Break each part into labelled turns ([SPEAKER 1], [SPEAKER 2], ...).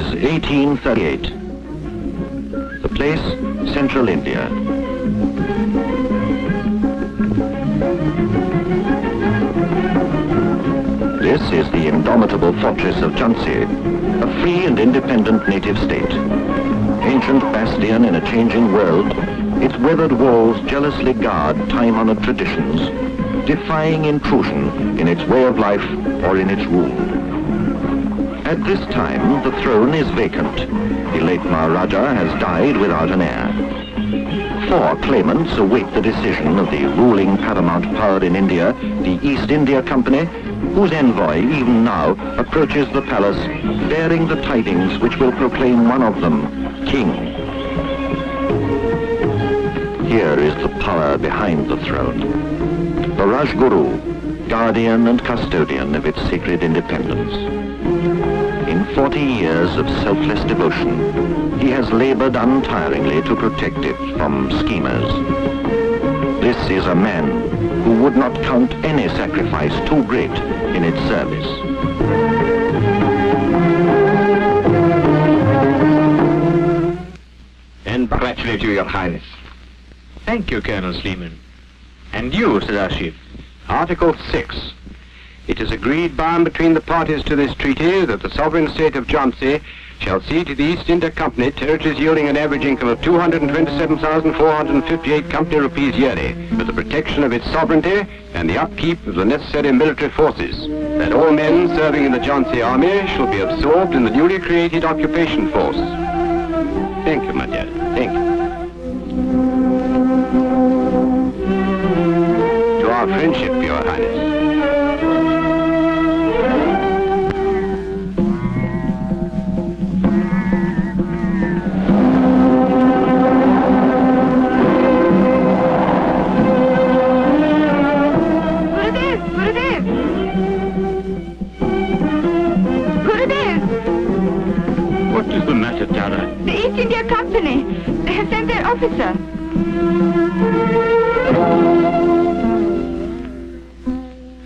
[SPEAKER 1] is 1838. The place, Central India. This is the indomitable fortress of Jhansi, a free and independent native state. Ancient bastion in a changing world, its weathered walls jealously guard time-honored traditions, defying intrusion in its way of life or in its rule. At this time, the throne is vacant. The late Maharaja has died without an heir. 4 claimants await the decision of the ruling paramount power in India, the East India Company, whose envoy even now approaches the palace bearing the tidings which will proclaim one of them king. Here is the power behind the throne. The Rajguru, guardian and custodian of its sacred independence. In 40 years of selfless devotion, he has labored untiringly to protect it from schemers. This is a man who would not count any sacrifice too great in its service.
[SPEAKER 2] And congratulate you, Your Highness.
[SPEAKER 3] Thank you, Colonel Sleeman. And you, Sadashif.
[SPEAKER 2] Article 6. It is agreed by and between the parties to this treaty that the sovereign state of Jhansi shall cede to the East India Company territories yielding an average income of 227,458 company rupees yearly, for the protection of its sovereignty and the upkeep of the necessary military forces. That all men serving in the Jhansi army shall be absorbed in the newly created occupation force. Thank you, my dear. Thank you. To our friendship, Your Highness.
[SPEAKER 4] The East India Company. They have sent their officer.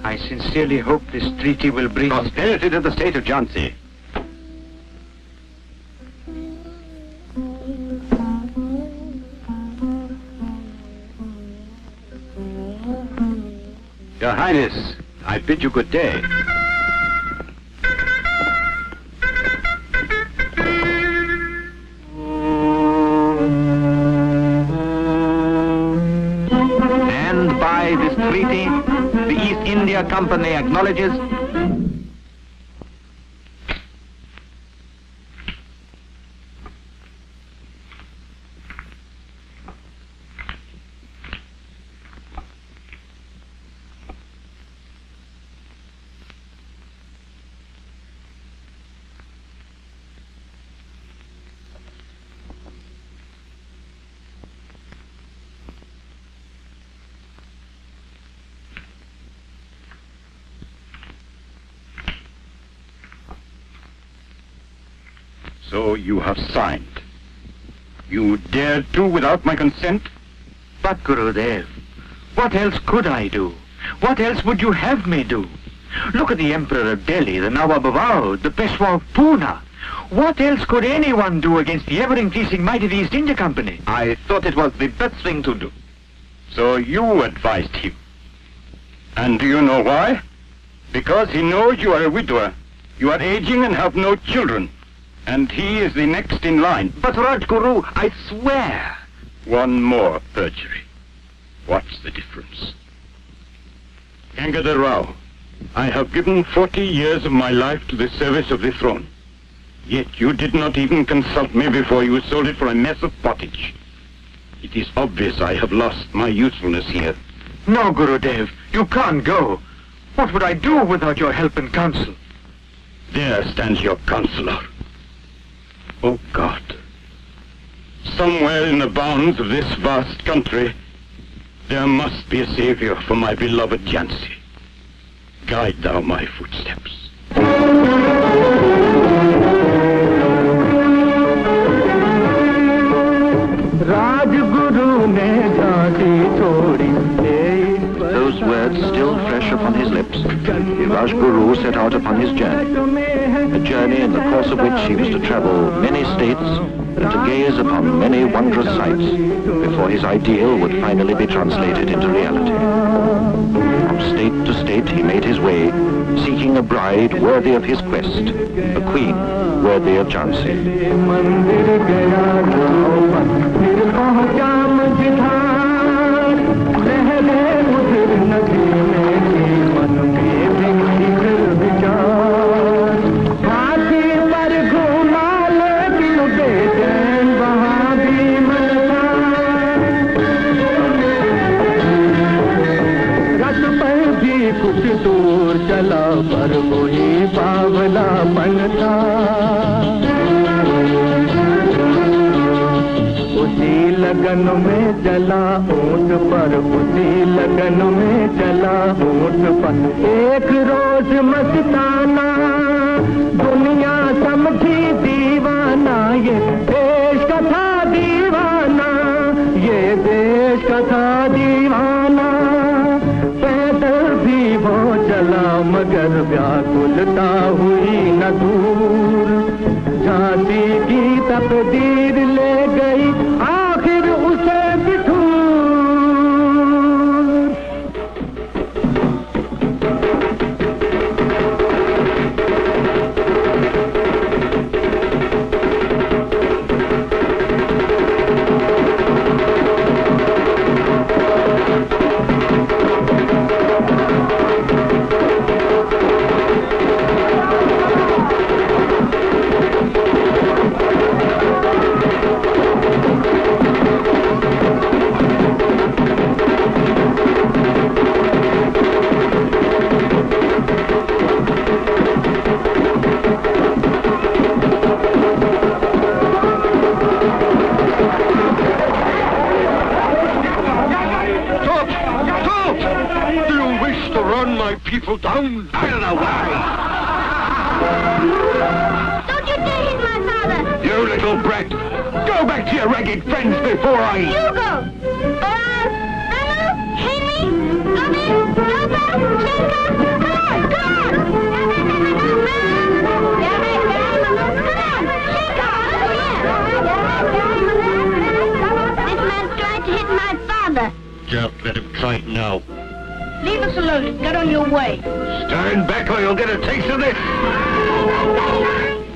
[SPEAKER 3] I sincerely hope this treaty will bring
[SPEAKER 2] prosperity to the state of Jhansi. Your Highness, I bid you good day.
[SPEAKER 1] Treaty, the East India Company acknowledges
[SPEAKER 5] So you have signed. You dared to without my consent?
[SPEAKER 3] But, Gurudev, what else could I do? What else would you have me do? Look at the Emperor of Delhi, the Nawab of Oudh, the Peshwa of Poona. What else could anyone do against the ever-increasing might of the East India Company?
[SPEAKER 5] I thought it was the best thing to do. So you advised him. And do you know why? Because he knows you are a widower. You are aging and have no children. And he is the next in line.
[SPEAKER 3] But Rajguru, I swear.
[SPEAKER 5] One more perjury. What's the difference? Gangadhar Rao, I have given 40 years of my life to the service of the throne. Yet you did not even consult me before you sold it for a mess of pottage. It is obvious I have lost my usefulness here.
[SPEAKER 3] No, Gurudev, you can't go. What would I do without your help and counsel?
[SPEAKER 5] There stands your counselor. Oh God, somewhere in the bounds of this vast country, there must be a savior for my beloved Jhansi. Guide thou my footsteps.
[SPEAKER 1] Those words still fresh upon his lips, the Rajguru set out upon his journey. a journey in the course of which he was to travel many states and to gaze upon many wondrous sights before his ideal would finally be translated into reality. From state to state he made his way, seeking a bride worthy of his quest, a queen worthy of Jhansi.
[SPEAKER 6] पर वही बावला बनता उसी लगन में जला ऊंट पर उसी लगन में जला ऊंट पर एक रोज मस्ताना दुनिया समझी दीवाना ये देश का था दीवाना ये देश का था दीवाना वो चला मगर व्याकुलता हुई न दूर झांसी की तकदीर ले गई आखिर उसे Bithoor
[SPEAKER 5] People down. I don't know why.
[SPEAKER 4] Don't you dare hit my father!
[SPEAKER 5] You little brat! Go back to your ragged friends before I...
[SPEAKER 4] You go! Manu, Henry, Robin, Rosa, Shikha, come on! Come on, Shikha, this man's trying to hit my father.
[SPEAKER 5] Don't let him try it now.
[SPEAKER 4] Leave us alone. Get on your way.
[SPEAKER 5] Stand back or you'll get a taste of this.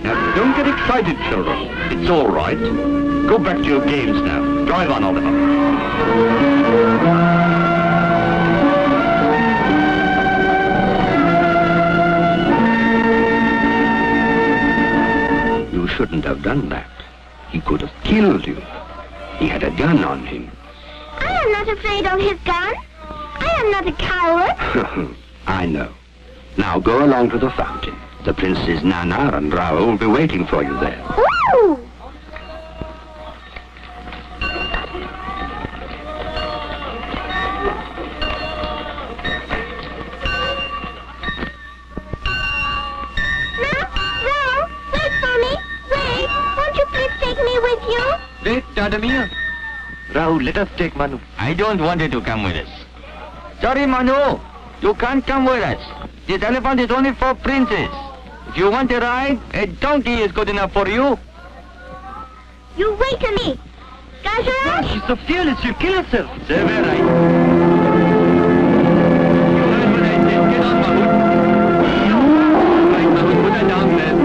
[SPEAKER 5] Now, don't get excited, children. It's all right. Go back to your games now. Drive on, Oliver.
[SPEAKER 2] You shouldn't have done that. He could have killed you. He had a gun on him.
[SPEAKER 4] I am not afraid of his gun. I am not a coward.
[SPEAKER 2] I know. Now go along to the fountain. The Princes Nana and Rao will be waiting for you there.
[SPEAKER 4] Ooh! Rao, wait for me. Wait. Won't you please take me with you?
[SPEAKER 3] Wait, Tadamir. Rao, let us take Manu. I don't want you to come with us. Sorry, Manu. You can't come with us. This elephant is only for princes. If you want to ride, a donkey is good enough for you.
[SPEAKER 4] You wait a minute. Gangadhar?
[SPEAKER 3] She's so fearless, she'll kill herself. They're very right. You heard what I said. Get on, Mahmoud. Right, Mahmoud, put her down there.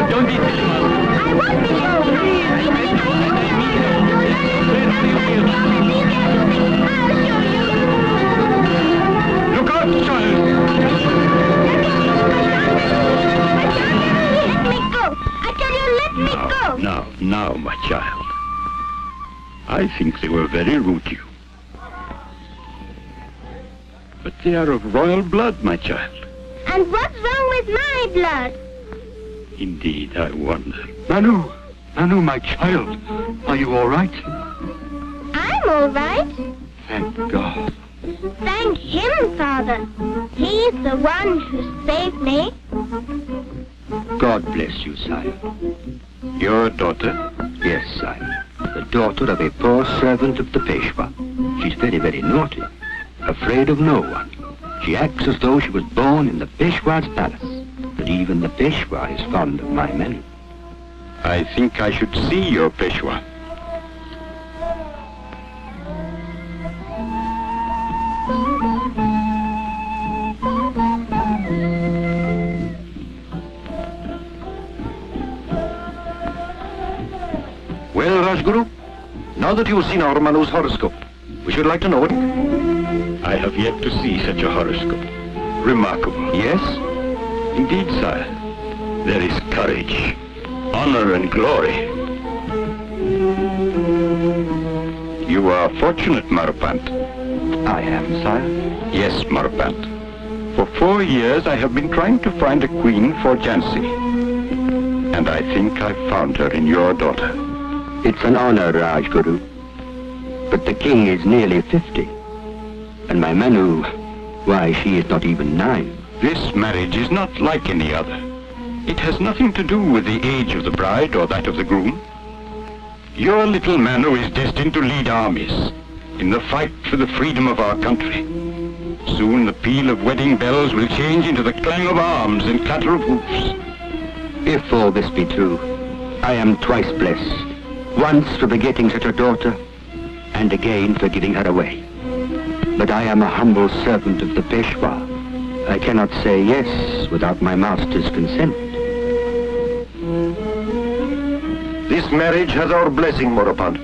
[SPEAKER 3] Don't be silly, Manu.
[SPEAKER 4] I won't be silly.
[SPEAKER 5] Look out, child!
[SPEAKER 4] Let me go. I tell you, let me go.
[SPEAKER 5] Now, my child. I think they were very rude to you. But they are of royal blood, my child.
[SPEAKER 4] And what's wrong with my blood?
[SPEAKER 5] Indeed, I wonder. Manu, my child, are you all right?
[SPEAKER 4] I'm all right.
[SPEAKER 5] Thank God.
[SPEAKER 4] Thank him, Father. He's the one who saved me.
[SPEAKER 2] God bless you, sire.
[SPEAKER 5] Your daughter?
[SPEAKER 2] Yes, sire.
[SPEAKER 7] The daughter of a poor servant of the Peshwa. She's very, very naughty. Afraid of no one. She acts as though she was born in the Peshwa's palace. But even the Peshwa is fond of my Manu.
[SPEAKER 5] I think I should see your Peshwa.
[SPEAKER 1] Well, Rajguru, now that you've seen our Manu's horoscope, we should like to know it.
[SPEAKER 5] I have yet to see such a horoscope. Remarkable.
[SPEAKER 1] Yes?
[SPEAKER 5] Indeed, sire. There is courage, honor and glory. You are fortunate, Marpant.
[SPEAKER 7] I am, sire.
[SPEAKER 5] Yes, Marpant. For 4 years I have been trying to find a queen for Jhansi. And I think I've found her in your daughter.
[SPEAKER 7] It's an honor, Rajguru. But the king is nearly 50. And my Manu, why, she is not even 9.
[SPEAKER 5] This marriage is not like any other. It has nothing to do with the age of the bride or that of the groom. Your little Manu is destined to lead armies in the fight for the freedom of our country. Soon the peal of wedding bells will change into the clang of arms and clatter of hoofs.
[SPEAKER 7] If all this be true, I am twice blessed. Once for begetting such a daughter, and again for giving her away. But I am a humble servant of the Peshwa. I cannot say yes without my master's consent.
[SPEAKER 1] This marriage has our blessing, Morapant.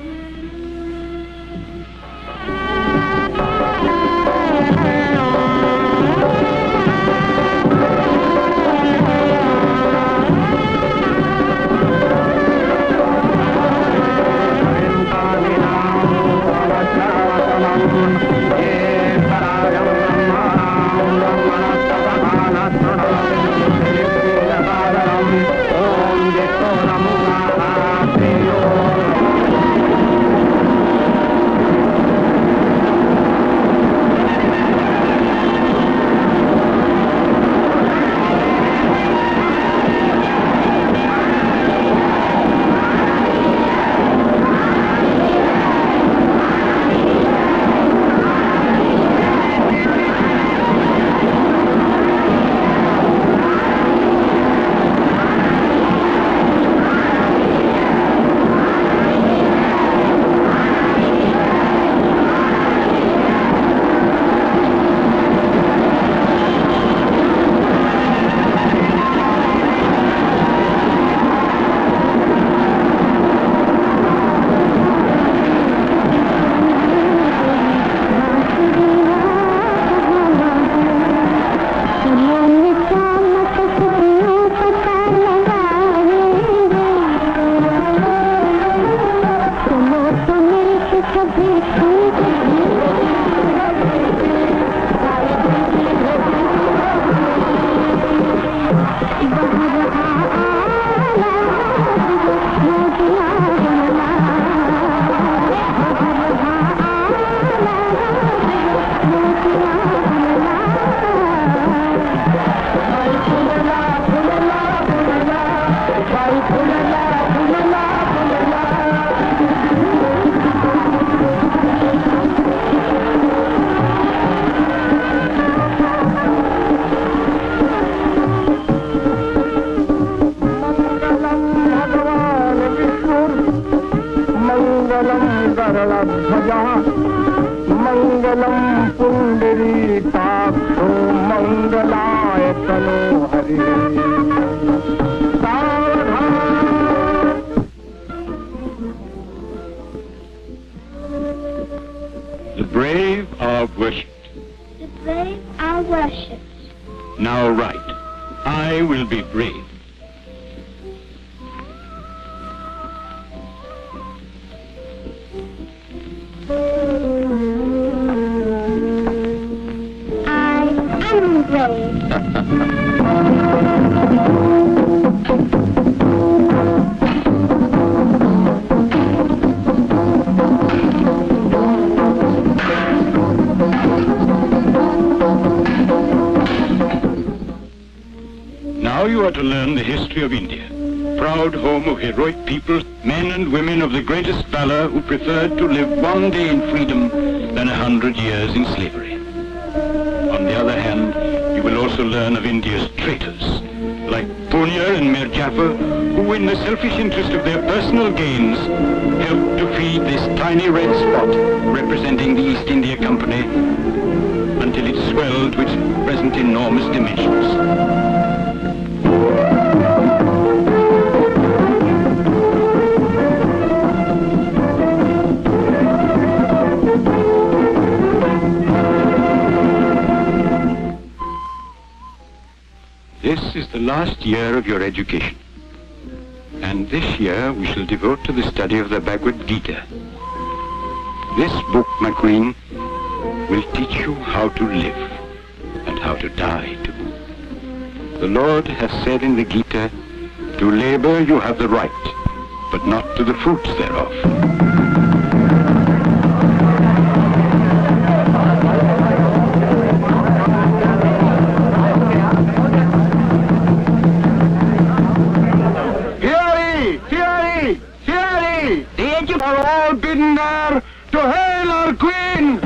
[SPEAKER 5] The brave are worshipped.
[SPEAKER 4] The brave are worshipped.
[SPEAKER 5] Now write, I will be brave.
[SPEAKER 4] I am brave.
[SPEAKER 5] Now you are to learn the history of India, proud home of heroic people, men and women of the greatest valor who preferred to live one day in freedom than 100 years in slavery. On the other hand, you will also learn of India's traitors, like Punya and Mir Jafar, who in the selfish interest of their personal gains helped to feed this tiny red spot representing the East India Company until it swelled to its present enormous dimensions. This is the last year of your education. And this year we shall devote to the study of the Bhagavad Gita. This book, my queen, will teach you how to live and how to die to boot. The Lord has said in the Gita, to labor you have the right, but not to the fruits thereof. Are all bidden there to hail our queen!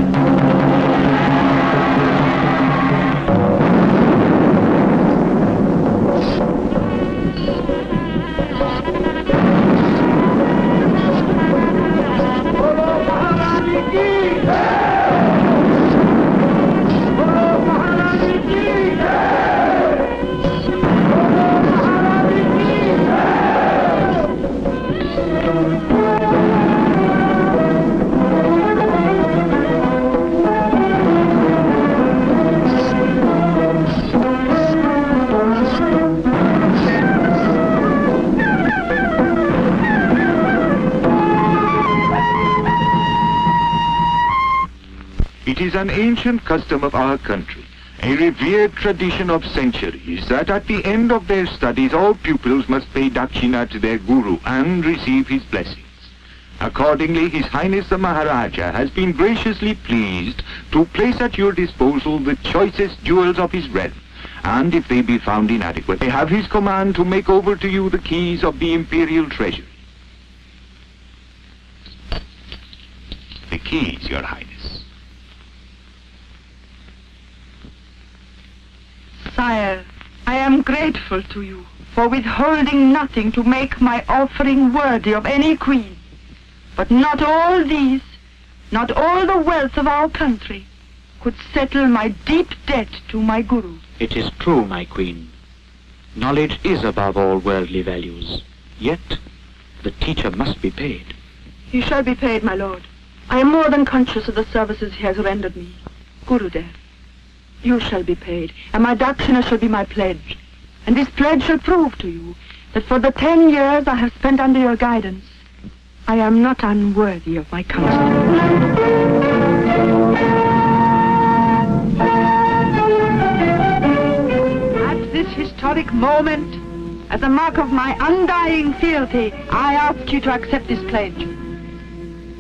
[SPEAKER 3] It is an ancient custom of our country, a revered tradition of centuries, that at the end of their studies all pupils must pay dakshina to their guru and receive his blessings. Accordingly, His Highness the Maharaja has been graciously pleased to place at your disposal the choicest jewels of his realm, and if they be found inadequate, I have his command to make over to you the keys of the imperial treasury. The keys, Your Highness.
[SPEAKER 8] Sire, I am grateful to you for withholding nothing to make my offering worthy of any queen. But not all these, not all the wealth of our country, could settle my deep debt to my guru.
[SPEAKER 9] It is true, my queen. Knowledge is above all worldly values. Yet, the teacher must be paid.
[SPEAKER 8] He shall be paid, my lord. I am more than conscious of the services he has rendered me. Gurudev, you shall be paid, and my dakshina shall be my pledge. And this pledge shall prove to you that for the 10 years I have spent under your guidance, I am not unworthy of my counsel. At this historic moment, as a mark of my undying fealty, I ask you to accept this pledge.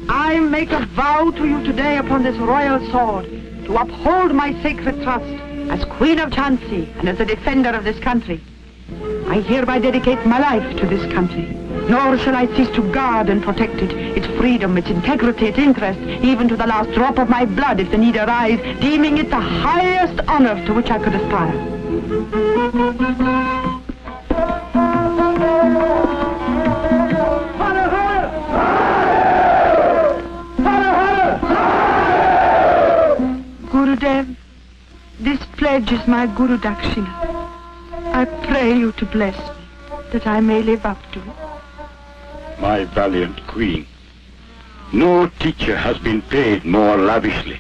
[SPEAKER 8] I make a vow to you today upon this royal sword to uphold my sacred trust as Queen of Jhansi and as a defender of this country. I hereby dedicate my life to this country, nor shall I cease to guard and protect it, its freedom, its integrity, its interest, even to the last drop of my blood if the need arise, deeming it the highest honor to which I could aspire. Gurudev, this pledge is my Guru Dakshina. I pray you to bless me, that I may live up to it.
[SPEAKER 5] My valiant queen, no teacher has been paid more lavishly.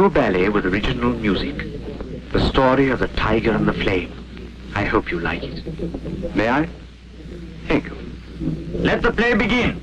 [SPEAKER 3] new ballet with original music. The story of the tiger and the flame. I hope you like it.
[SPEAKER 2] May I? Thank you.
[SPEAKER 3] Let the play begin.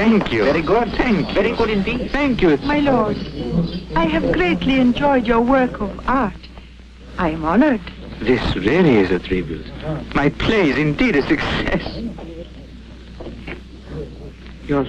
[SPEAKER 3] Thank you. Very good. Thank you. Very good indeed. Thank you.
[SPEAKER 8] My lord, I have greatly enjoyed your work of art. I am honored.
[SPEAKER 3] This really is a tribute. My play is indeed a success. Yours.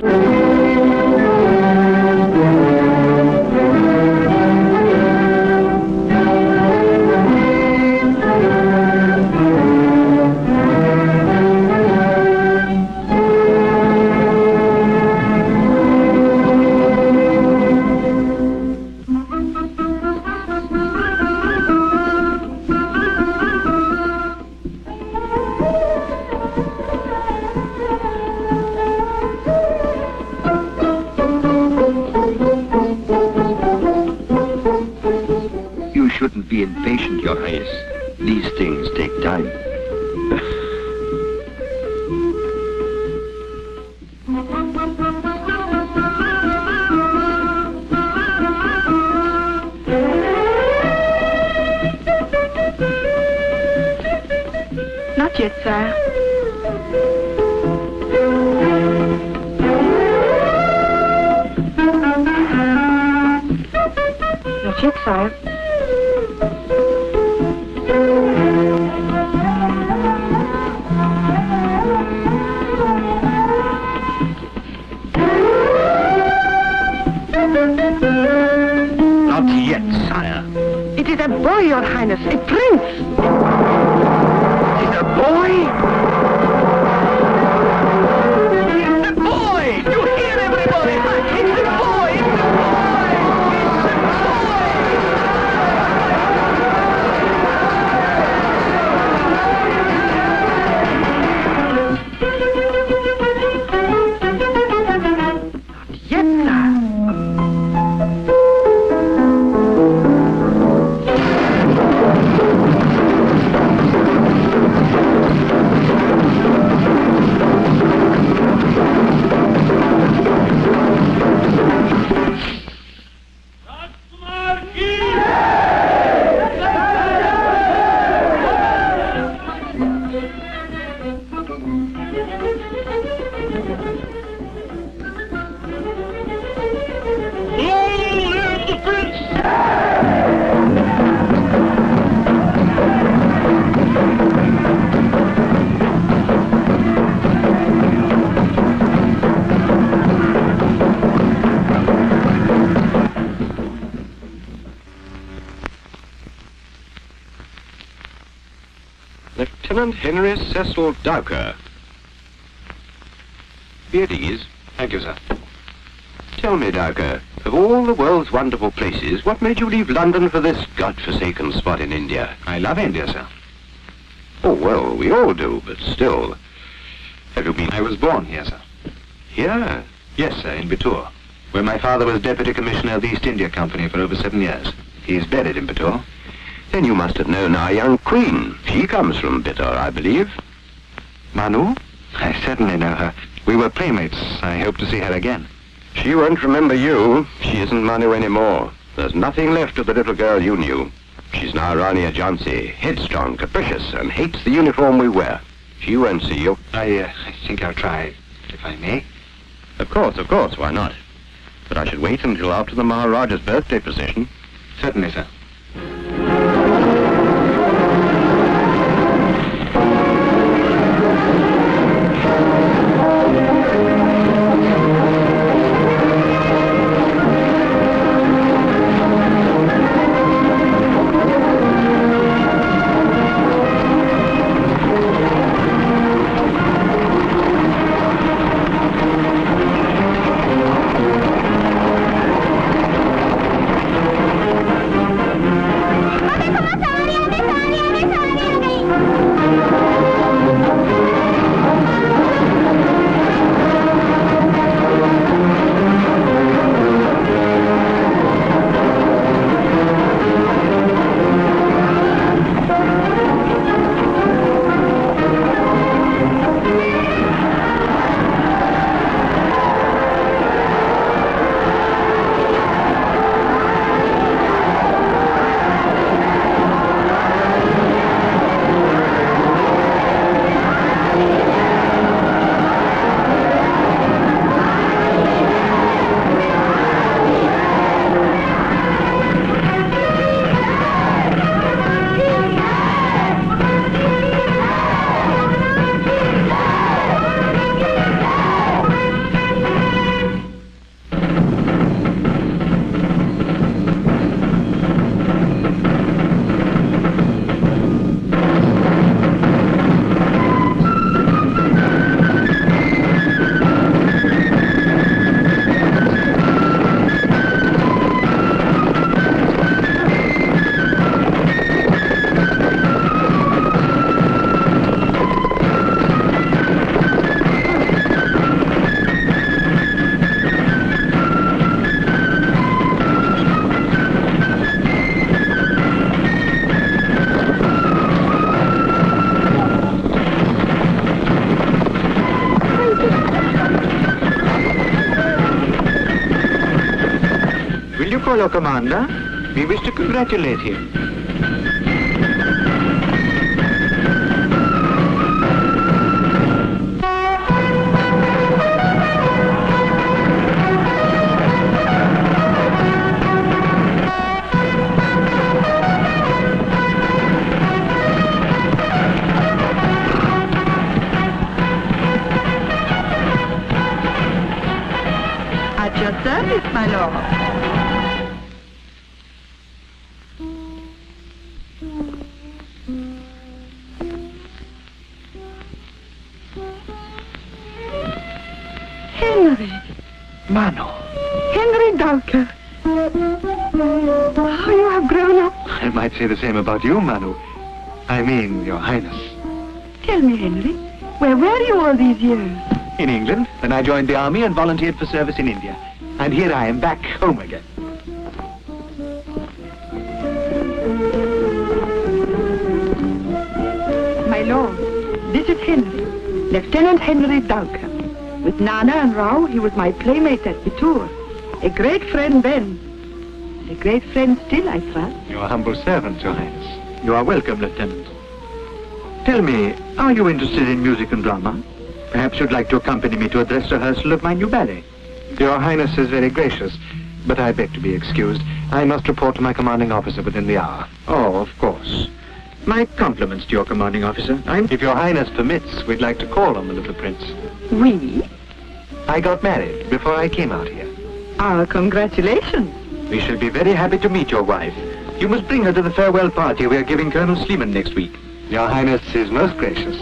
[SPEAKER 7] Shouldn't be impatient, Your Highness. These things take time.
[SPEAKER 8] Not yet, sire. Not yet, sire.
[SPEAKER 3] Not yet, sire.
[SPEAKER 8] It is a boy, Your Highness, a prince.
[SPEAKER 3] It's a boy? It's a boy! You hear everybody? It's a boy! It's a boy! It's a
[SPEAKER 8] Not yet, sire.
[SPEAKER 2] Lieutenant Henry Cecil Dowker. Be at ease.
[SPEAKER 7] Thank you, sir.
[SPEAKER 2] Tell me, Dowker, of all the world's wonderful places, what made you leave London for this godforsaken spot in India?
[SPEAKER 7] I love India, sir.
[SPEAKER 2] Oh, well, we all do, but still. Have you been...
[SPEAKER 7] I was born here, sir.
[SPEAKER 2] Here?
[SPEAKER 7] Yes, sir, in Bittur, where my father was Deputy Commissioner of the East India Company for over 7 years. He is buried in Bittur.
[SPEAKER 2] Then you must have known our young queen. She comes from Bittur, I believe.
[SPEAKER 7] Manu? I certainly know her. We were playmates. I hope to see her again.
[SPEAKER 2] She won't remember you. She isn't Manu anymore. There's nothing left of the little girl you knew. She's now Rani of Jhansi, headstrong, capricious, and hates the uniform we wear. She won't see you.
[SPEAKER 7] I think I'll try, if I may.
[SPEAKER 2] Of course, why not? But I should wait until after the Maharaja's birthday procession.
[SPEAKER 7] Certainly, sir.
[SPEAKER 3] Follow, Commander. We wish to congratulate him. Manu.
[SPEAKER 8] Henry Dowker. Oh, you have grown up.
[SPEAKER 3] I might say the same about you, Manu. I mean, Your Highness.
[SPEAKER 8] Tell me, Henry, where were you all these years?
[SPEAKER 3] In England, then I joined the army and volunteered for service in India. And here I am back home again.
[SPEAKER 8] My lord, this is Henry, Lieutenant Henry Dowker. With Nana and Rao, he was my playmate at the tour. A great friend then. A great friend still, I trust.
[SPEAKER 3] Your humble servant, Your Highness. You are welcome, Lieutenant. Tell me, are you interested in music and drama? Perhaps you'd like to accompany me to a dress rehearsal of my new ballet. Your Highness is very gracious, but I beg to be excused. I must report to my commanding officer within the hour. Oh, of course. My compliments to your commanding officer. If Your Highness permits, we'd like to call on the little prince.
[SPEAKER 8] We?
[SPEAKER 3] I got married before I came out here.
[SPEAKER 8] Our congratulations.
[SPEAKER 3] We shall be very happy to meet your wife. You must bring her to the farewell party we are giving Colonel Sleeman next week. Your Highness is most gracious.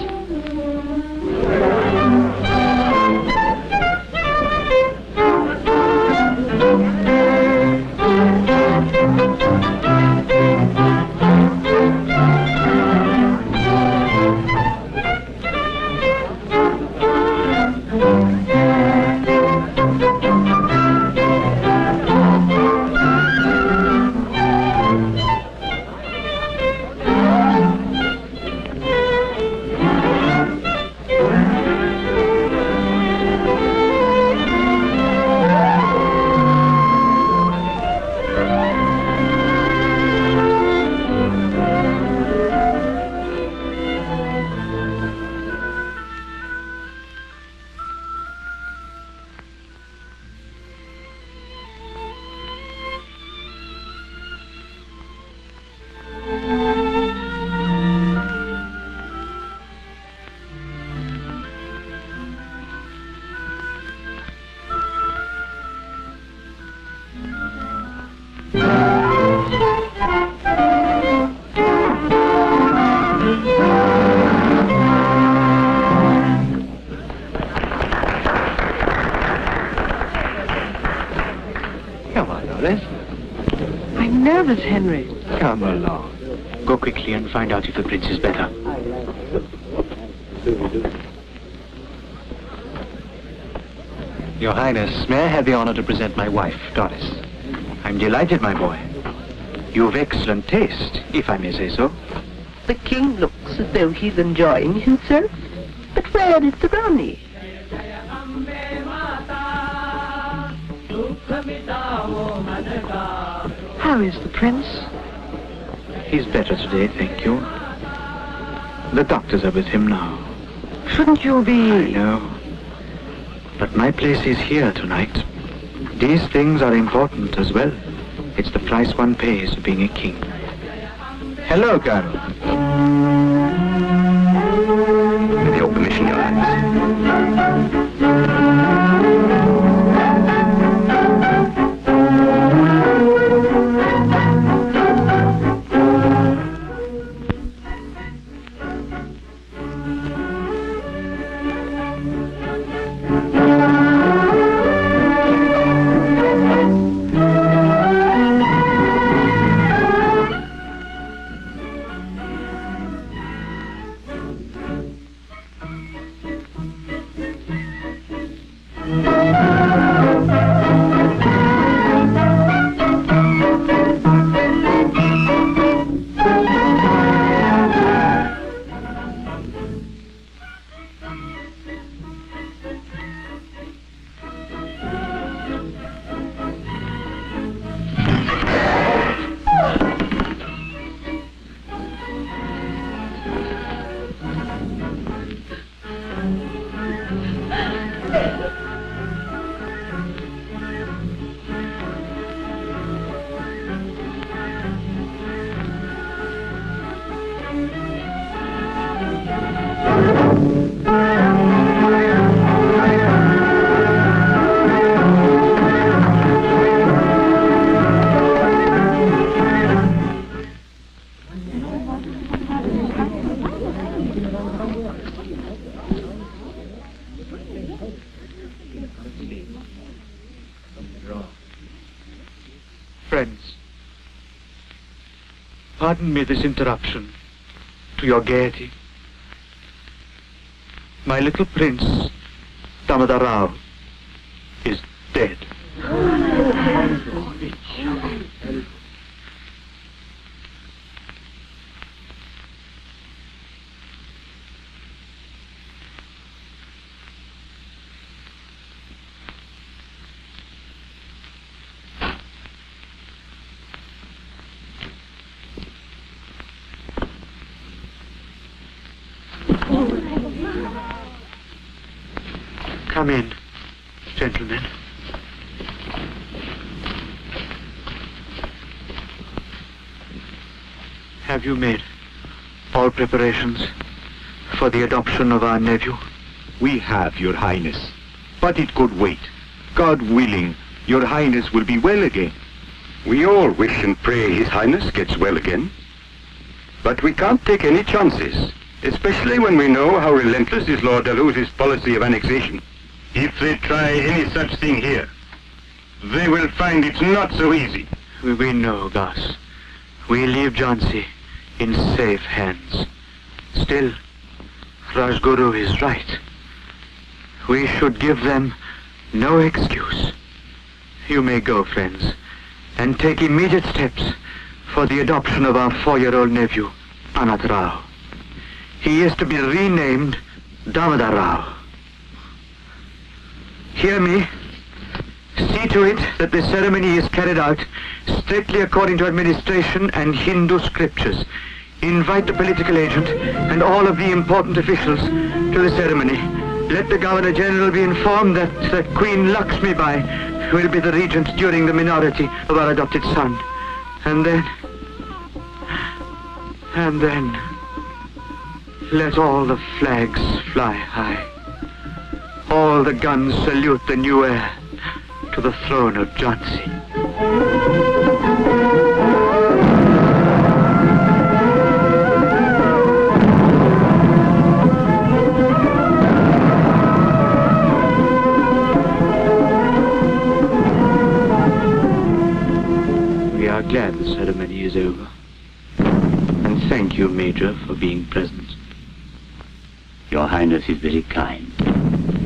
[SPEAKER 8] I'm nervous, Henry.
[SPEAKER 3] Come along. Go quickly and find out if the prince is better. Your Highness, may I have the honor to present my wife, Doris? I'm delighted, my boy. You've excellent taste, if I may say so.
[SPEAKER 10] The king looks as though he's enjoying himself. But where is the Rani?
[SPEAKER 8] How is the prince?
[SPEAKER 3] He's better today, thank you. The doctors are with him now.
[SPEAKER 8] Shouldn't you be...
[SPEAKER 3] I know. But my place is here tonight. These things are important as well. It's the price one pays for being a king. Hello, Colonel.
[SPEAKER 2] With your permission, Your Highness.
[SPEAKER 3] friends, pardon me this interruption to your gaiety. My little prince, Damodar Rao, is dead. Come in, gentlemen. Have you made all preparations for the adoption of our nephew?
[SPEAKER 5] We have, Your Highness. But it could wait. God willing, Your Highness will be well again.
[SPEAKER 2] We all wish and pray His Highness gets well again. But we can't take any chances, especially when we know how relentless is Lord Dalhousie's policy of annexation.
[SPEAKER 5] If they try any such thing here, they will find it's not so easy.
[SPEAKER 3] We know, Gus. We leave Jhansi in safe hands. Still, Rajguru is right. We should give them no excuse. You may go, friends, and take immediate steps for the adoption of our 4-year-old nephew, Anath Rao. He is to be renamed Damodar Rao. Hear me. See to it that the ceremony is carried out strictly according to administration and Hindu scriptures. Invite the political agent and all of the important officials to the ceremony. Let the Governor General be informed that Queen Lakshmibai will be the regent during the minority of our adopted son. And then, let all the flags fly high. All the guns salute the new heir to the throne of Jhansi. We are glad the ceremony is over. And thank you, Major, for being present.
[SPEAKER 11] Your Highness is very kind.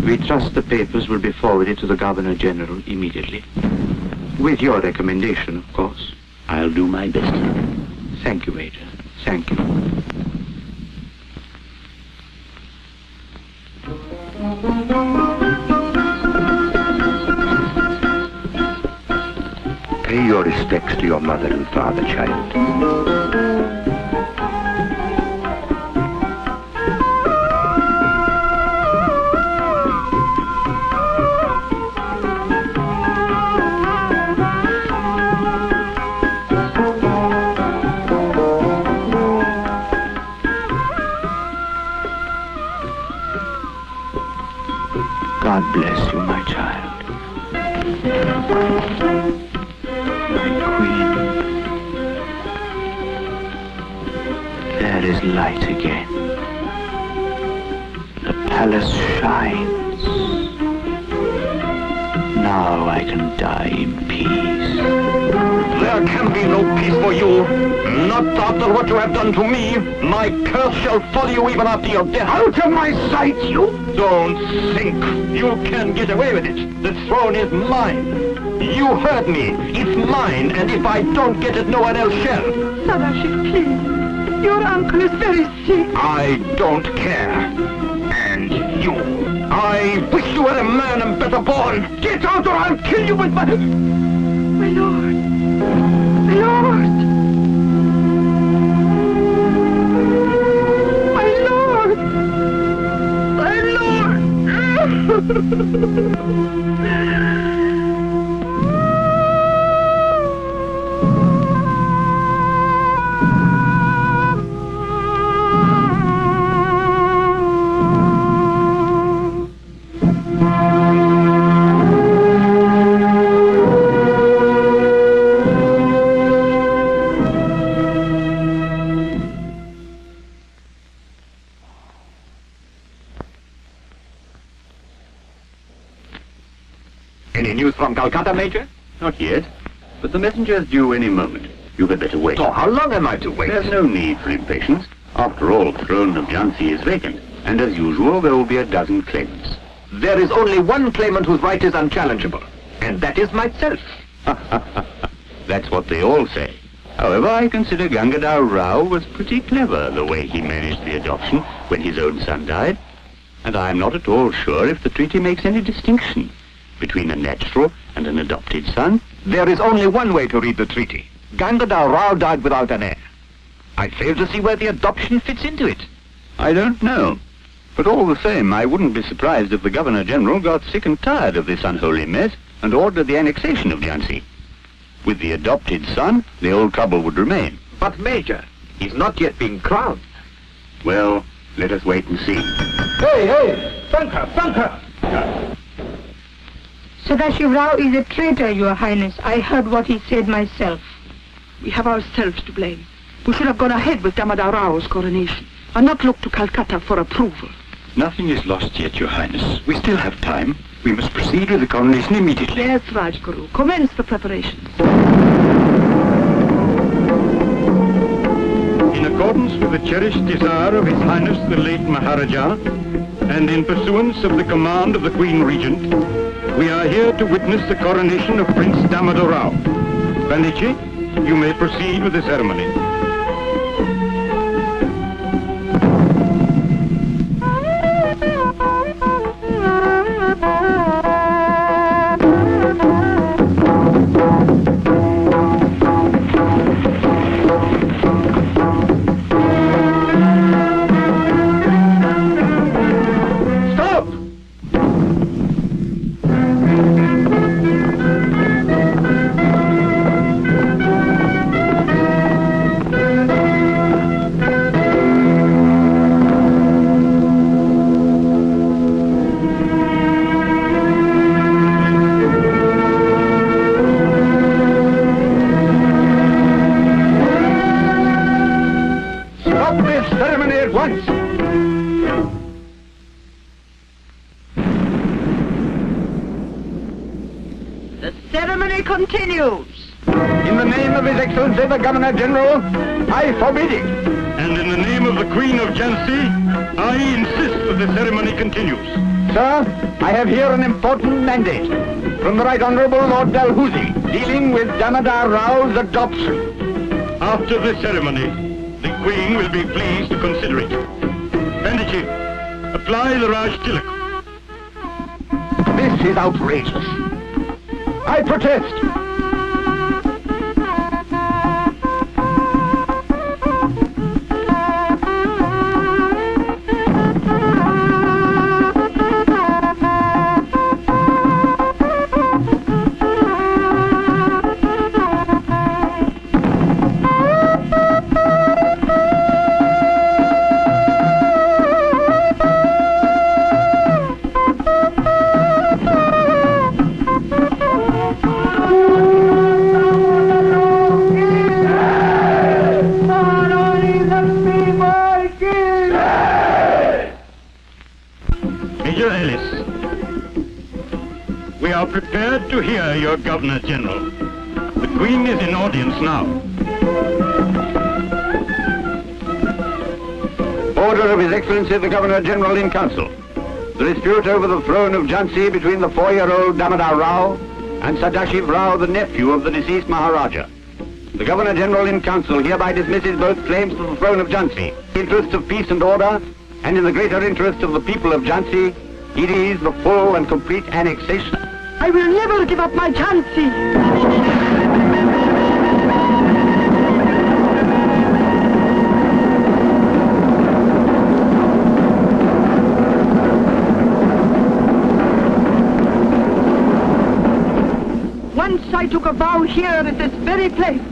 [SPEAKER 3] We trust the papers will be forwarded to the Governor General immediately. With your recommendation, of course.
[SPEAKER 11] I'll do my best.
[SPEAKER 3] Thank you, Major. Thank you.
[SPEAKER 7] Pay your respects to your mother and father, child.
[SPEAKER 3] God bless you, my child. My queen. There is light again. The palace shines. Now I can die in peace.
[SPEAKER 5] There can be no peace for you. Not after what you have done to me. My curse shall follow you even after your death. Out of my sight, you! Don't think you can get away with it. The throne is mine. You heard me. It's mine, and if I don't get it, no one else shall.
[SPEAKER 8] Sadashik, please. Your uncle is very sick.
[SPEAKER 5] I don't care. And you. I wish you were a man and better born. Get out or I'll kill you with my...
[SPEAKER 8] My lord. My lord.
[SPEAKER 2] Any news from Calcutta, Major? Not yet. But the messenger is due any moment. You had better wait.
[SPEAKER 3] Oh, how long am I to wait?
[SPEAKER 2] There's no need for impatience. After all, the throne of Jhansi is vacant. And as usual, there will be a dozen claimants.
[SPEAKER 3] There is only one claimant whose right is unchallengeable, and that is myself.
[SPEAKER 2] That's what they all say. However, I consider Gangadhar Rao was pretty clever the way he managed the adoption when his own son died. And I am not at all sure if the treaty makes any distinction between a natural and an adopted son.
[SPEAKER 3] There is only one way to read the treaty. Gangadhar Rao died without an heir. I fail to see where the adoption fits into it.
[SPEAKER 2] I don't know. But all the same, I wouldn't be surprised if the Governor-General got sick and tired of this unholy mess and ordered the annexation of Jhansi. With the adopted son, the old trouble would remain.
[SPEAKER 3] But, Major, he's not yet been crowned.
[SPEAKER 2] Well, let us wait and see.
[SPEAKER 6] Hey! Funka!
[SPEAKER 12] Sadashiv Rao is a traitor, Your Highness. I heard what he said myself.
[SPEAKER 8] We have ourselves to blame. We should have gone ahead with Damodar Rao's coronation, and not look to Calcutta for approval.
[SPEAKER 7] Nothing is lost yet, Your Highness. We still have time. We must proceed with the coronation immediately.
[SPEAKER 8] Yes, Rajguru. Commence the preparations.
[SPEAKER 5] In accordance with the cherished desire of His Highness the late Maharaja, and in pursuance of the command of the Queen Regent, we are here to witness the coronation of Prince Damodar Rao. Panditji, you may proceed with the ceremony.
[SPEAKER 8] Continues.
[SPEAKER 3] In the name of His Excellency the Governor-General, I forbid it.
[SPEAKER 5] And in the name of the Queen of Jhansi, I insist that the ceremony continues.
[SPEAKER 3] Sir, I have here an important mandate from the Right Honourable Lord Dalhousie, dealing with Damodar Rao's adoption.
[SPEAKER 5] After the ceremony, the Queen will be pleased to consider it. Panditji, apply the Raj Tilak.
[SPEAKER 3] This is outrageous. I protest.
[SPEAKER 5] Prepared to hear your Governor-General. The Queen is in audience now.
[SPEAKER 2] Order of His Excellency the Governor-General in Council. The dispute over the throne of Jhansi between the 4-year-old Damodar Rao and Sadashiv Rao, the nephew of the deceased Maharaja. The Governor-General in Council hereby dismisses both claims to the throne of Jhansi. In the interest of peace and order, and in the greater interest of the people of Jhansi, he decrees the full and complete annexation.
[SPEAKER 8] I will never give up my Jhansi. Once I took a vow here at this very place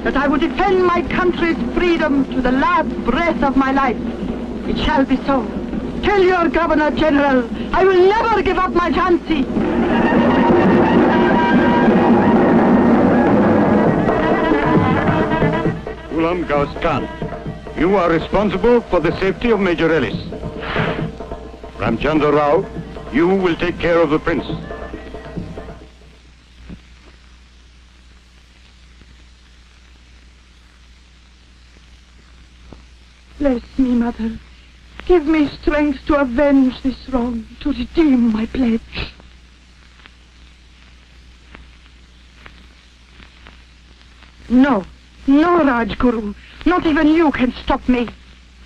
[SPEAKER 8] that I would defend my country's freedom to the last breath of my life. It shall be so. Tell your Governor-General, I will never give up my Jhansi.
[SPEAKER 5] Ghulam Ghaus Khan, you are responsible for the safety of Major Ellis. Ramchandra Rao, you will take care of the prince.
[SPEAKER 8] Bless me, Mother. Give me strength to avenge this wrong, to redeem my pledge. No, Rajguru. Not even you can stop me.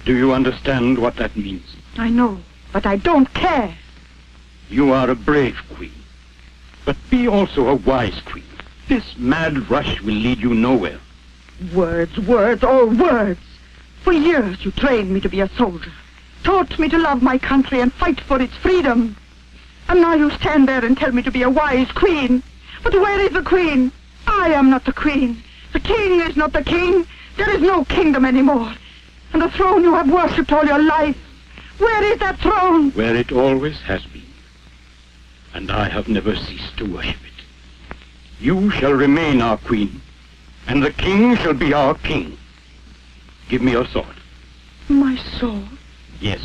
[SPEAKER 5] Do you understand what that means?
[SPEAKER 8] I know, but I don't care.
[SPEAKER 5] You are a brave queen, but be also a wise queen. This mad rush will lead you nowhere.
[SPEAKER 8] Words, all words. For years you trained me to be a soldier, taught me to love my country and fight for its freedom. And now you stand there and tell me to be a wise queen. But where is the queen? I am not the queen. The king is not the king. There is no kingdom anymore. And the throne you have worshipped all your life, where is that throne?
[SPEAKER 5] Where it always has been. And I have never ceased to worship it. You shall remain our queen, and the king shall be our king. Give me your sword.
[SPEAKER 8] My sword?
[SPEAKER 5] Yes.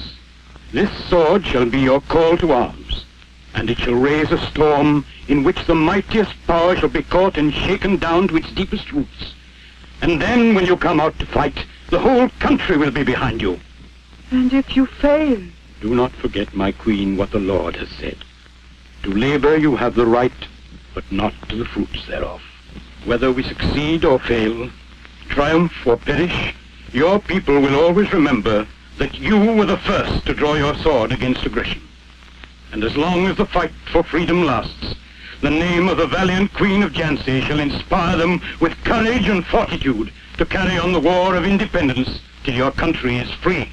[SPEAKER 5] This sword shall be your call to arms, and it shall raise a storm in which the mightiest power shall be caught and shaken down to its deepest roots. And then when you come out to fight, the whole country will be behind you.
[SPEAKER 8] And if you fail?
[SPEAKER 5] Do not forget, my queen, what the Lord has said. To labor you have the right, but not to the fruits thereof. Whether we succeed or fail, triumph or perish, your people will always remember that you were the first to draw your sword against aggression. And as long as the fight for freedom lasts, the name of the valiant Queen of Jhansi shall inspire them with courage and fortitude to carry on the war of independence till your country is free.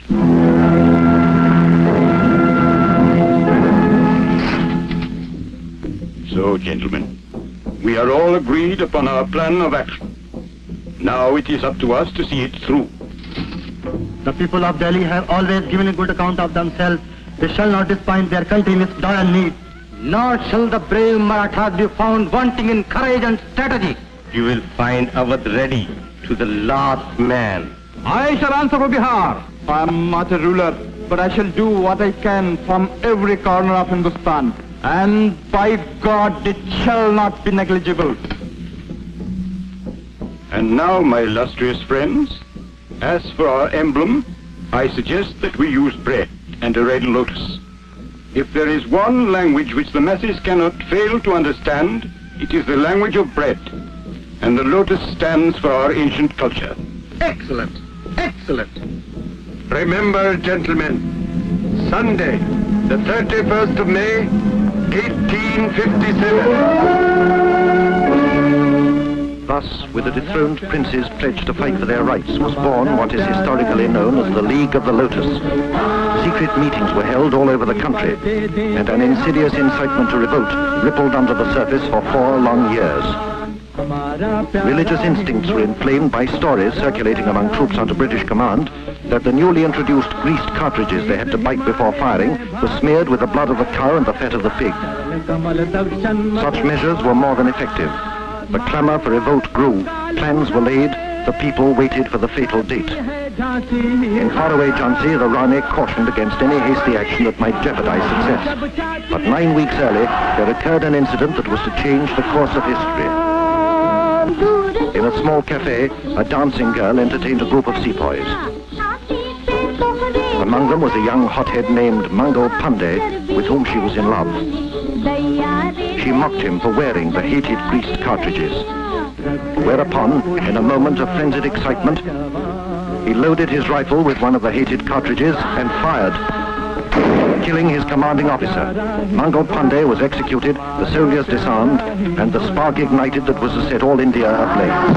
[SPEAKER 5] So, gentlemen, we are all agreed upon our plan of action. Now it is up to us to see it through.
[SPEAKER 13] The people of Delhi have always given a good account of themselves. They shall not despise their country in its dire need. Nor shall the brave Marathas be found wanting in courage and strategy.
[SPEAKER 14] You will find Awadh ready to the last man.
[SPEAKER 6] I shall answer for Bihar. I am not a ruler, but I shall do what I can from every corner of Hindustan. And by God, it shall not be negligible.
[SPEAKER 5] And now, my illustrious friends, as for our emblem, I suggest that we use bread and a red lotus. If there is one language which the masses cannot fail to understand, it is the language of bread. And the lotus stands for our ancient culture.
[SPEAKER 14] Excellent, excellent. Remember, gentlemen, Sunday, the 31st of May, 1857.
[SPEAKER 1] Thus, with the dethroned princes pledged to fight for their rights, was born what is historically known as the League of the Lotus. Secret meetings were held all over the country, and an insidious incitement to revolt rippled under the surface for 4 long years. Religious instincts were inflamed by stories circulating among troops under British command that the newly introduced greased cartridges they had to bite before firing were smeared with the blood of the cow and the fat of the pig. Such measures were more than effective. The clamor for revolt grew, plans were laid, the people waited for the fatal date. In faraway Jhansi, the Rani cautioned against any hasty action that might jeopardize success. But 9 weeks early, there occurred an incident that was to change the course of history. In a small cafe, a dancing girl entertained a group of sepoys. Among them was a young hothead named Mangal Pandey, with whom she was in love. She mocked him for wearing the hated greased cartridges. Whereupon, in a moment of frenzied excitement, he loaded his rifle with one of the hated cartridges and fired, killing his commanding officer. Mangal Pandey was executed, the soldiers disarmed, and the spark ignited that was to set all India ablaze.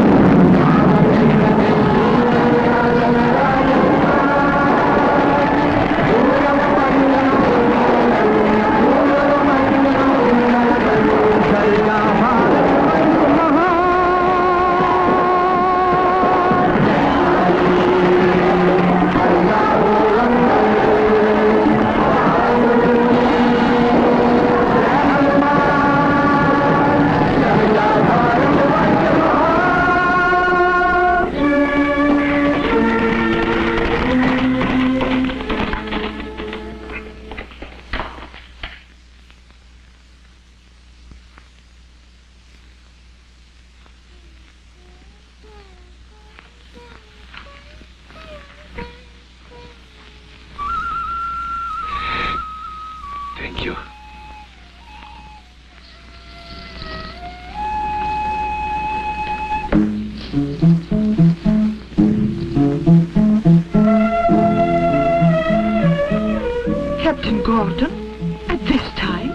[SPEAKER 8] Gordon? At this time?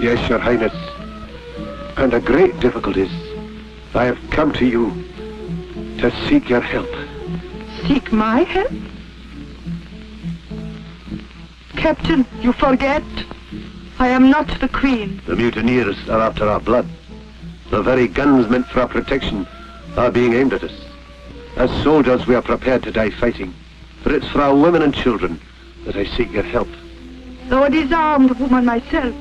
[SPEAKER 15] Yes, Your Highness. Under great difficulties, I have come to you to seek your help.
[SPEAKER 8] Seek my help? Captain, you forget. I am not the Queen.
[SPEAKER 15] The mutineers are after our blood. The very guns meant for our protection are being aimed at us. As soldiers, we are prepared to die fighting. But it's for our women and children that I seek your help.
[SPEAKER 8] Though a disarmed woman myself,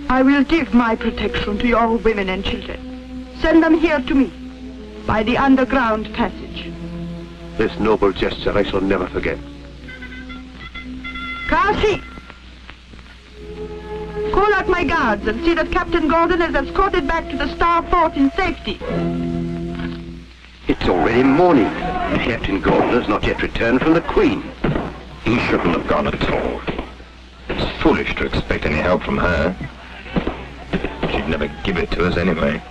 [SPEAKER 8] I will give my protection to your women and children. Send them here to me, by the underground passage.
[SPEAKER 15] This noble gesture I shall never forget.
[SPEAKER 8] Kashi! Call out my guards and see that Captain Gordon is escorted back to the Star Fort in safety.
[SPEAKER 15] It's already morning. Captain Gordon has not yet returned from the Queen.
[SPEAKER 1] He shouldn't have gone at all. It's foolish to expect any help from her. She'd never give it to us anyway.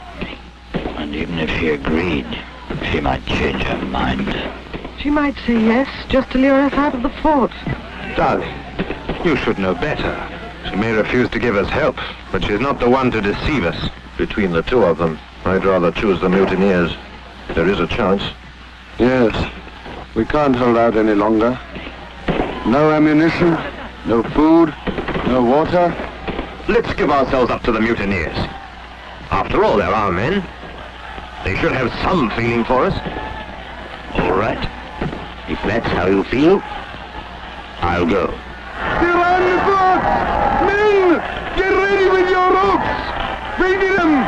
[SPEAKER 3] And even if she agreed, she might change her mind.
[SPEAKER 8] She might say yes, just to lure us out of the fort.
[SPEAKER 1] Darling, you should know better. She may refuse to give us help, but she's not the one to deceive us. Between the two of them, I'd rather choose the mutineers. There is a chance.
[SPEAKER 15] Yes, we can't hold out any longer. No ammunition, no food, no water.
[SPEAKER 1] Let's give ourselves up to the mutineers. After all, they're our men. They should have some feeling for us.
[SPEAKER 3] All right. If that's how you feel, I'll go.
[SPEAKER 15] They're on the boat! Men! Get ready with your ropes! We need them!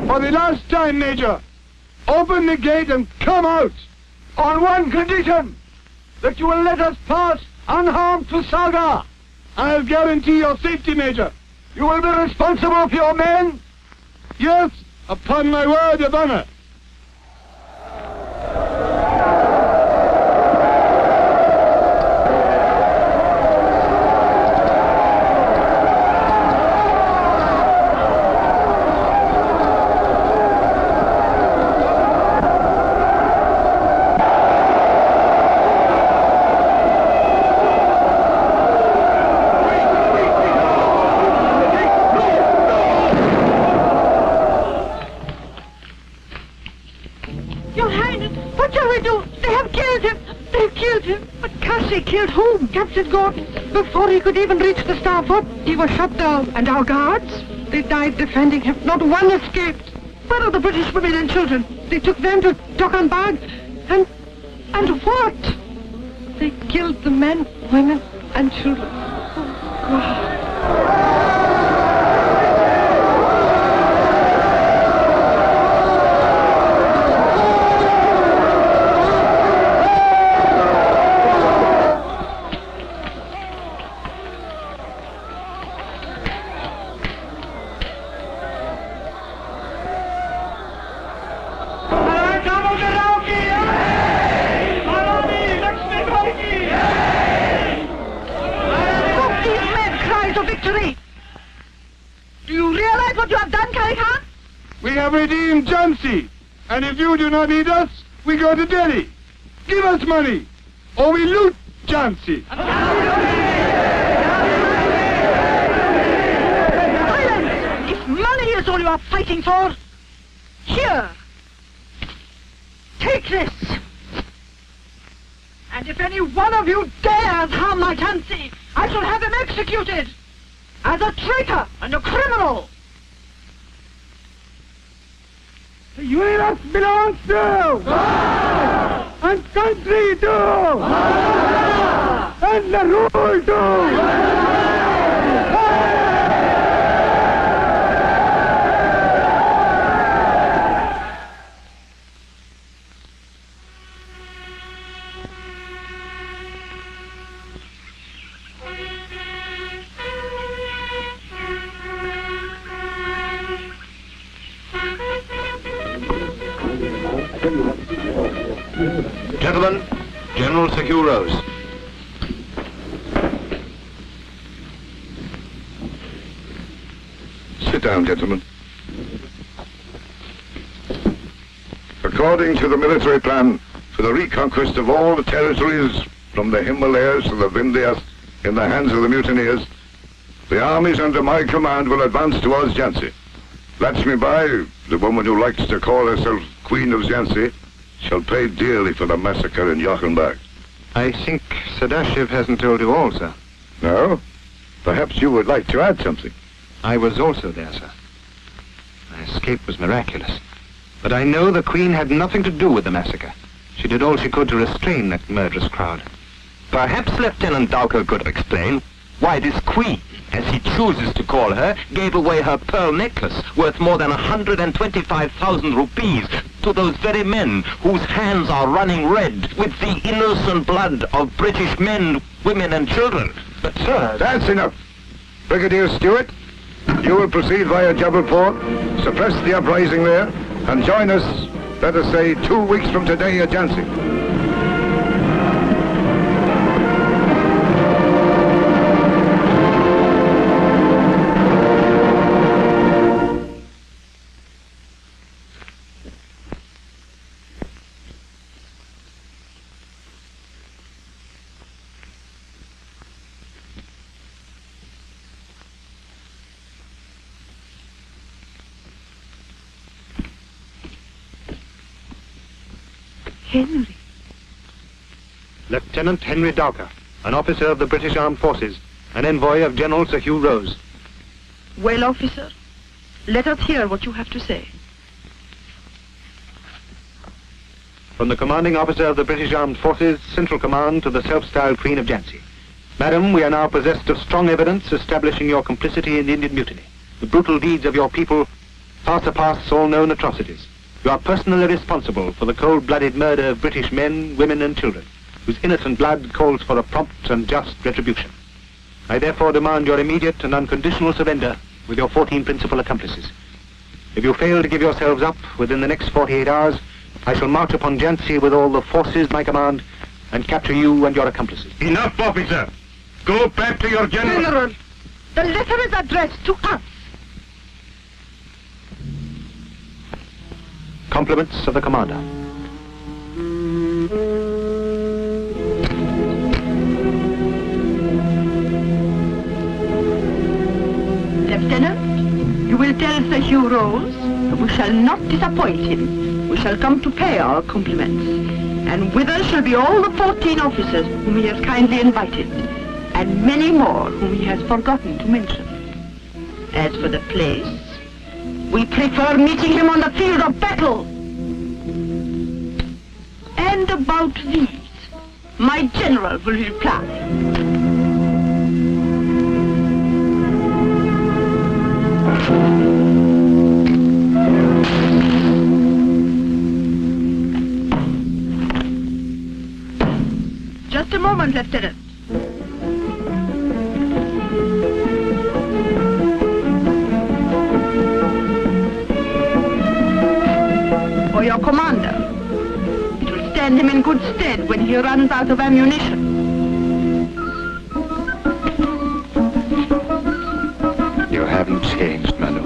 [SPEAKER 15] For the last time, Major, open the gate and come out, on one condition, that you will let us pass unharmed to Saga. I'll guarantee your safety, Major. You will be responsible for your men? Yes, upon my word of honor.
[SPEAKER 8] Killed whom? Captain Gordon. Before he could even reach the Star Fort, he was shot down. And our guards? They died defending him. Not one escaped. Where are the British women and children? They took them to Dokkanbag. And what? They killed the men, women, and children. Oh, God. Redeemed Jhansi, and if you do not need us, we go to Delhi. Give us money, or we loot Jhansi. Silence! If money is all you are fighting for, here, take this. And if any one of you dares harm my Jhansi, I shall have him executed as a traitor and a criminal. The universe belongs to God, and country to God, and the rule to God.
[SPEAKER 1] Gentlemen, General Secure Rose. Sit down, gentlemen.
[SPEAKER 16] according to the military plan for the reconquest of all the territories from the Himalayas to the Vindhyas in the hands of the mutineers, the armies under my command will advance towards Jhansi. Lakshmibai, the woman who likes to call herself Queen of Jhansi, shall pay dearly for the massacre in Yochenbag.
[SPEAKER 17] I think Sadashiv hasn't told you all, sir.
[SPEAKER 16] No? Perhaps you would like to add something.
[SPEAKER 17] I was also there, sir. My escape was miraculous. But I know the Queen had nothing to do with the massacre. She did all she could to restrain that murderous crowd.
[SPEAKER 18] Perhaps Lieutenant Dowker could explain why this Queen, as he chooses to call her, gave away her pearl necklace worth more than 125,000 rupees to those very men whose hands are running red with the innocent blood of British men, women and children. But sir...
[SPEAKER 16] That's enough. Brigadier Stewart, you will proceed via Jabalpur, suppress the uprising there, and join us, let us say, 2 weeks from today at Jhansi.
[SPEAKER 8] Henry.
[SPEAKER 17] Lieutenant Henry Dowker, an officer of the British Armed Forces, an envoy of General Sir Hugh Rose.
[SPEAKER 8] Well, officer, let us hear what you have to say.
[SPEAKER 17] From the commanding officer of the British Armed Forces, Central Command, to the self-styled Queen of Jhansi. Madam, we are now possessed of strong evidence establishing your complicity in the Indian Mutiny. The brutal deeds of your people far surpass all known atrocities. You are personally responsible for the cold-blooded murder of British men, women and children, whose innocent blood calls for a prompt and just retribution. I therefore demand your immediate and unconditional surrender with your 14 principal accomplices. If you fail to give yourselves up within the next 48 hours, I shall march upon Jhansi with all the forces at my command and capture you and your accomplices.
[SPEAKER 5] Enough, officer! Go back to your general...
[SPEAKER 8] General, the letter is addressed to us.
[SPEAKER 17] Compliments of the commander.
[SPEAKER 8] Lieutenant, you will tell Sir Hugh Rose that we shall not disappoint him. We shall come to pay our compliments. And with us shall be all the 14 officers whom he has kindly invited, and many more whom he has forgotten to mention. As for the place, we prefer meeting him on the field of battle. And about these, my general will reply. Just a moment, Lieutenant. For your commander. It will stand him in good stead when he runs out of ammunition.
[SPEAKER 17] You haven't changed, Manu.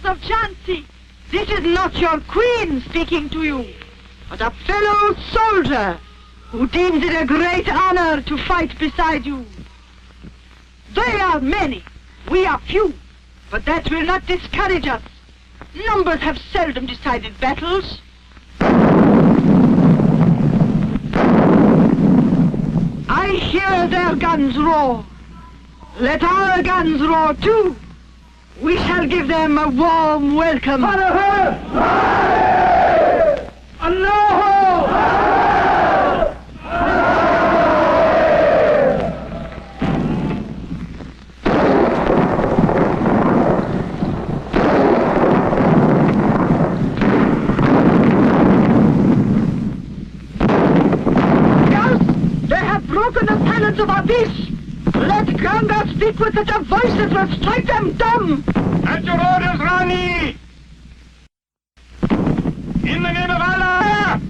[SPEAKER 8] soldiers of Jhansi, this is not your queen speaking to you, but a fellow soldier who deems it a great honor to fight beside you. They are many, we are few, but that will not discourage us. Numbers have seldom decided battles. I hear their guns roar. Let our guns roar too. We shall give them a warm welcome. Broken the silence of our peace. Let Ganga speak with such a voice that will strike them dumb.
[SPEAKER 15] At your orders, Rani! In the name of Allah!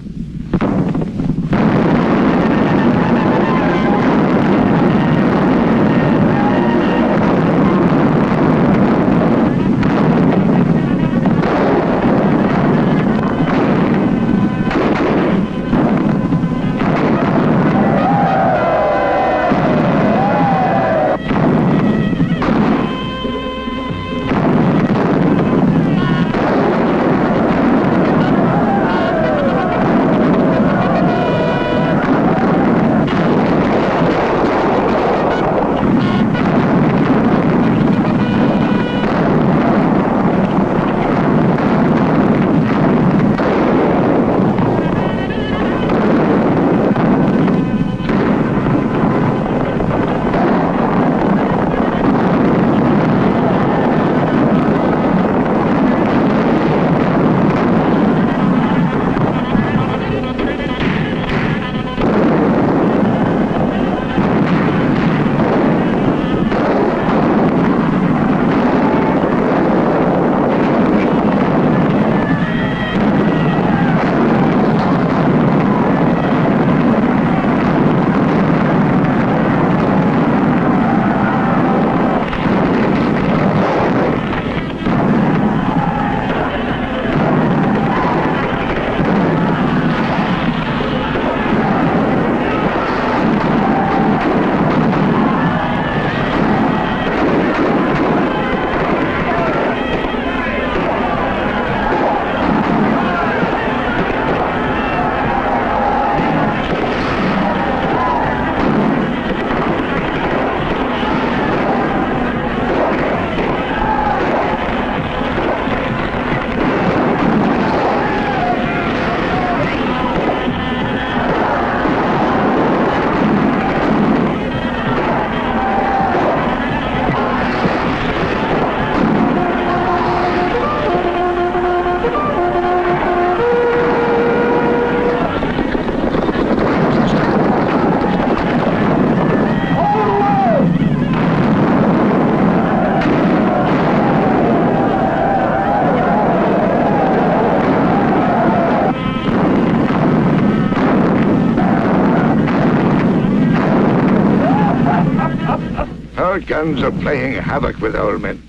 [SPEAKER 16] Our guns are playing havoc with our men.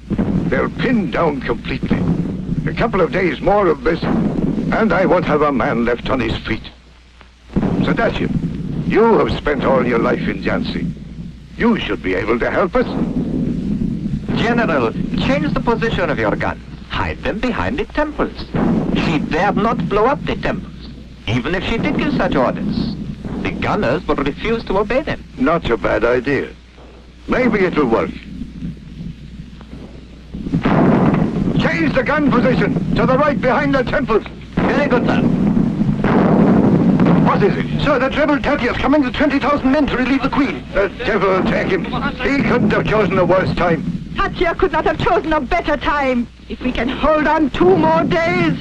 [SPEAKER 16] They're pinned down completely. A couple of days more of this, and I won't have a man left on his feet. Sadashiv, you have spent all your life in Jhansi. You should be able to help us.
[SPEAKER 18] General, change the position of your guns. Hide them behind the temples. She dared not blow up the temples, even if she did give such orders. The gunners would refuse to obey them.
[SPEAKER 16] Not a bad idea. Maybe it'll work. Change the gun position to the right behind the temples.
[SPEAKER 18] Very good, sir.
[SPEAKER 16] What is it?
[SPEAKER 15] Sir, that rebel Tati is coming with 20,000 men to relieve the Queen.
[SPEAKER 16] The devil take him. He couldn't have chosen a worse time.
[SPEAKER 8] Tatya could not have chosen a better time. If we can hold on 2 more days,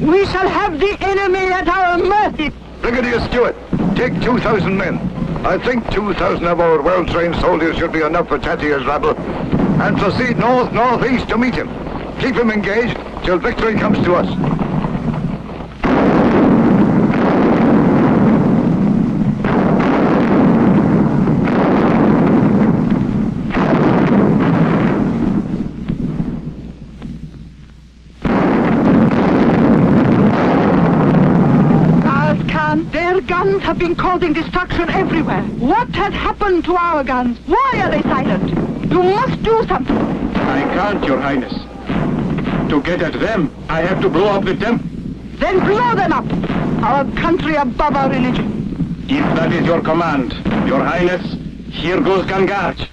[SPEAKER 8] we shall have the enemy at our mercy.
[SPEAKER 16] Brigadier Stewart, take 2,000 men. I think 2,000 of our well-trained soldiers should be enough for Tatya's rabble. And proceed north-northeast to meet him. Keep him engaged till victory comes to us.
[SPEAKER 8] to our guns. Why are they silent? You must do something.
[SPEAKER 5] I can't, Your Highness. To get at them, I have to blow up the temple.
[SPEAKER 8] Then blow them up. Our country above our religion.
[SPEAKER 5] If that is your command, Your Highness, here goes Gangadhar.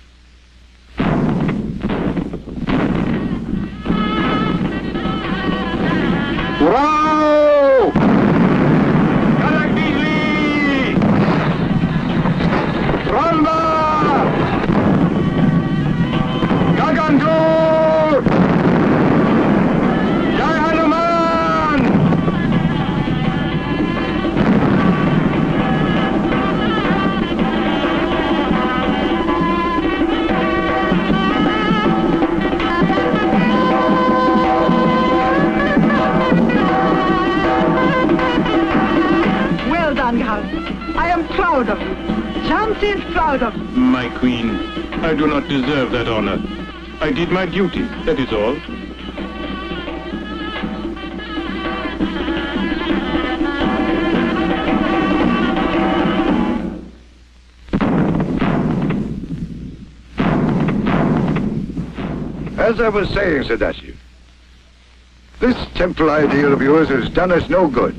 [SPEAKER 5] Rao! Karakdili! Ramba! Gagandur! Jai Hanuman!
[SPEAKER 8] Well done, Jhansi. I am proud of you. Jhansi is proud of you.
[SPEAKER 5] My queen, I do not deserve that honor. I did my duty, that is all.
[SPEAKER 16] As I was saying, Sadashiv, this temple idea of yours has done us no good.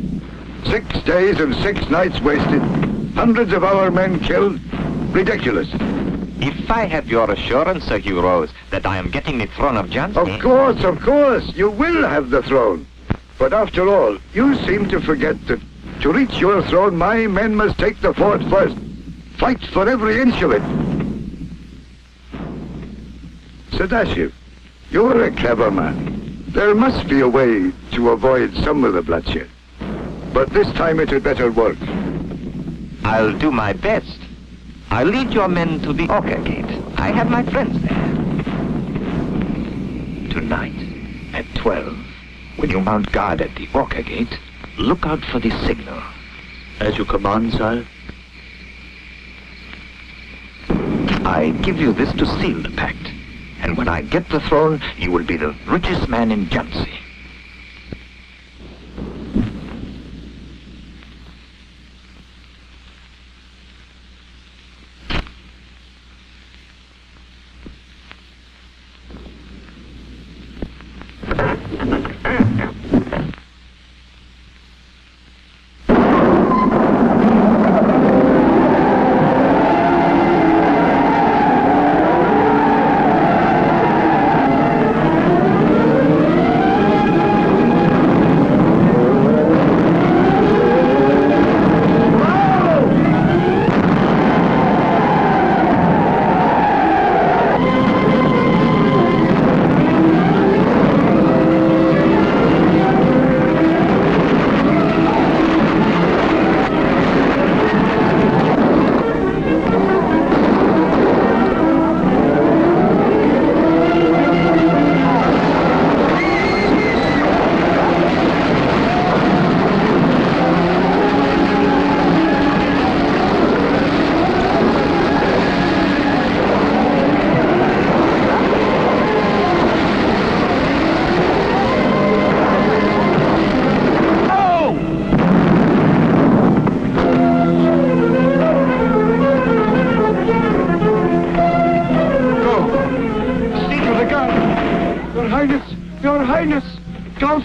[SPEAKER 16] 6 days and 6 nights wasted, hundreds of our men killed. Ridiculous.
[SPEAKER 18] If I have your assurance, Sir Hugh Rose, that I am getting the throne of Jhansi...
[SPEAKER 16] Of course, you will have the throne. But after all, you seem to forget that to reach your throne, my men must take the fort first. Fight for every inch of it. Sadashiv, you're a clever man. There must be a way to avoid some of the bloodshed. But this time it had better work.
[SPEAKER 18] I'll do my best. I'll lead your men to the Orca Gate. I have my friends there. Tonight, at 12, when you mount guard at the Orca Gate, look out for the signal.
[SPEAKER 9] As you command, sire.
[SPEAKER 18] I give you this to seal the pact. And when I get the throne, you will be the richest man in Jhansi.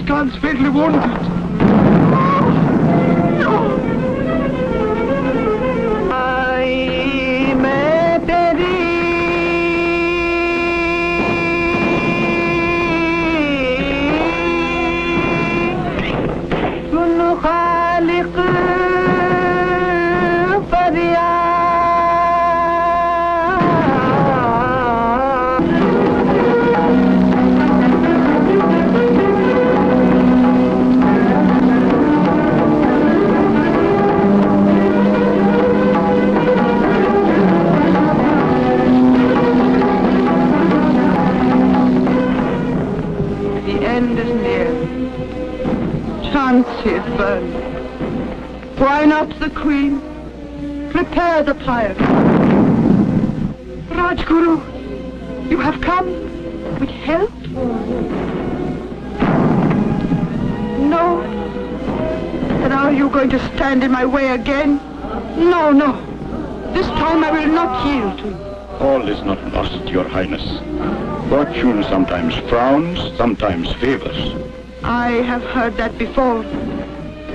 [SPEAKER 15] Khan's fatally wounded.
[SPEAKER 8] Why not the Queen? Prepare the pyre. Rajguru, you have come with help? No. And are you going to stand in my way again? No, no. This time I will not yield to you.
[SPEAKER 5] All is not lost, Your Highness. Fortune sometimes frowns, sometimes favors.
[SPEAKER 8] I have heard that before.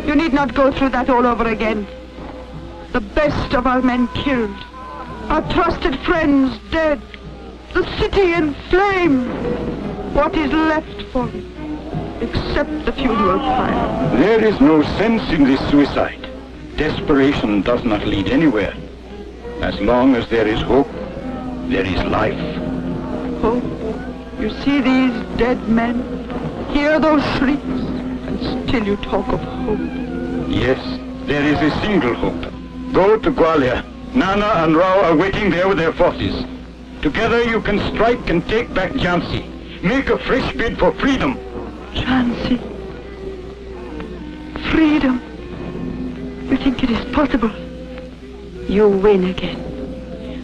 [SPEAKER 8] You need not go through that all over again. The best of our men killed. Our trusted friends dead. The city in flame. What is left for me, except the funeral pyre?
[SPEAKER 5] There is no sense in this suicide. Desperation does not lead anywhere. As long as there is hope, there is life.
[SPEAKER 8] Hope? You see these dead men? Hear those shrieks? And still you talk of hope.
[SPEAKER 5] Yes, there is a single hope. Go to Gwalior. Nana and Rao are waiting there with their forces. Together you can strike and take back Jhansi. Make a fresh bid for freedom.
[SPEAKER 8] Jhansi. Freedom. You think it is possible? You win again.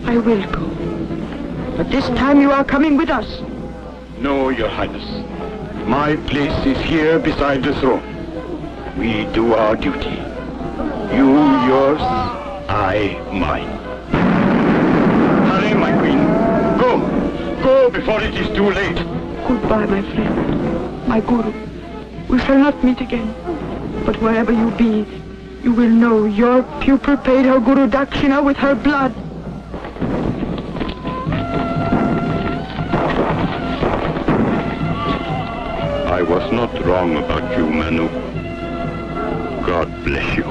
[SPEAKER 8] I will go. But this time you are coming with us.
[SPEAKER 5] No, Your Highness. My place is here beside the throne. We do our duty. You yours, I mine. Hurry, my queen. Go. Go before it is too late.
[SPEAKER 8] Goodbye, my friend. My guru. We shall not meet again. But wherever you be, you will know your pupil paid her guru dakshina with her blood.
[SPEAKER 5] I was not wrong about you, Manu. God bless you.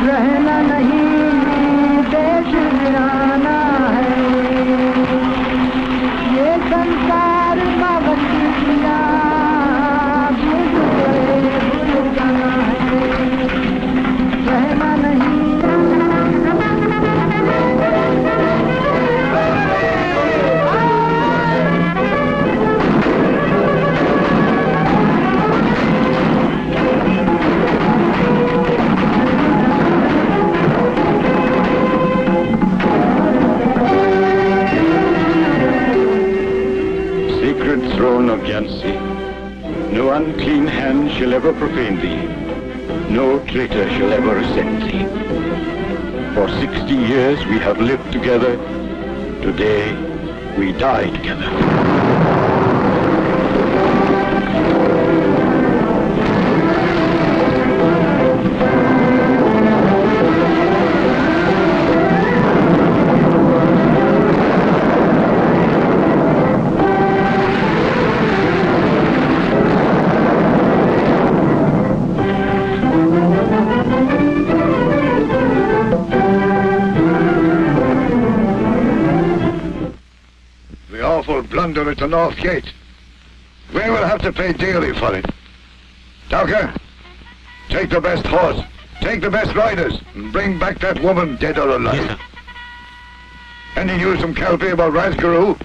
[SPEAKER 4] रहना नहीं देश वीराना है ये संसार बावती किया भूल जाना है रहना नहीं
[SPEAKER 5] Throne of Jhansi, no unclean hand shall ever profane thee, no traitor shall ever ascend thee. For 60 years we have lived together, today we die together.
[SPEAKER 16] Blunder at the North Gate. We will have to pay dearly for it. Dowker, take the best horse, take the best riders, and bring back that woman, dead or alive.
[SPEAKER 3] Yes, sir.
[SPEAKER 16] Any news from Calpe about Rajguru?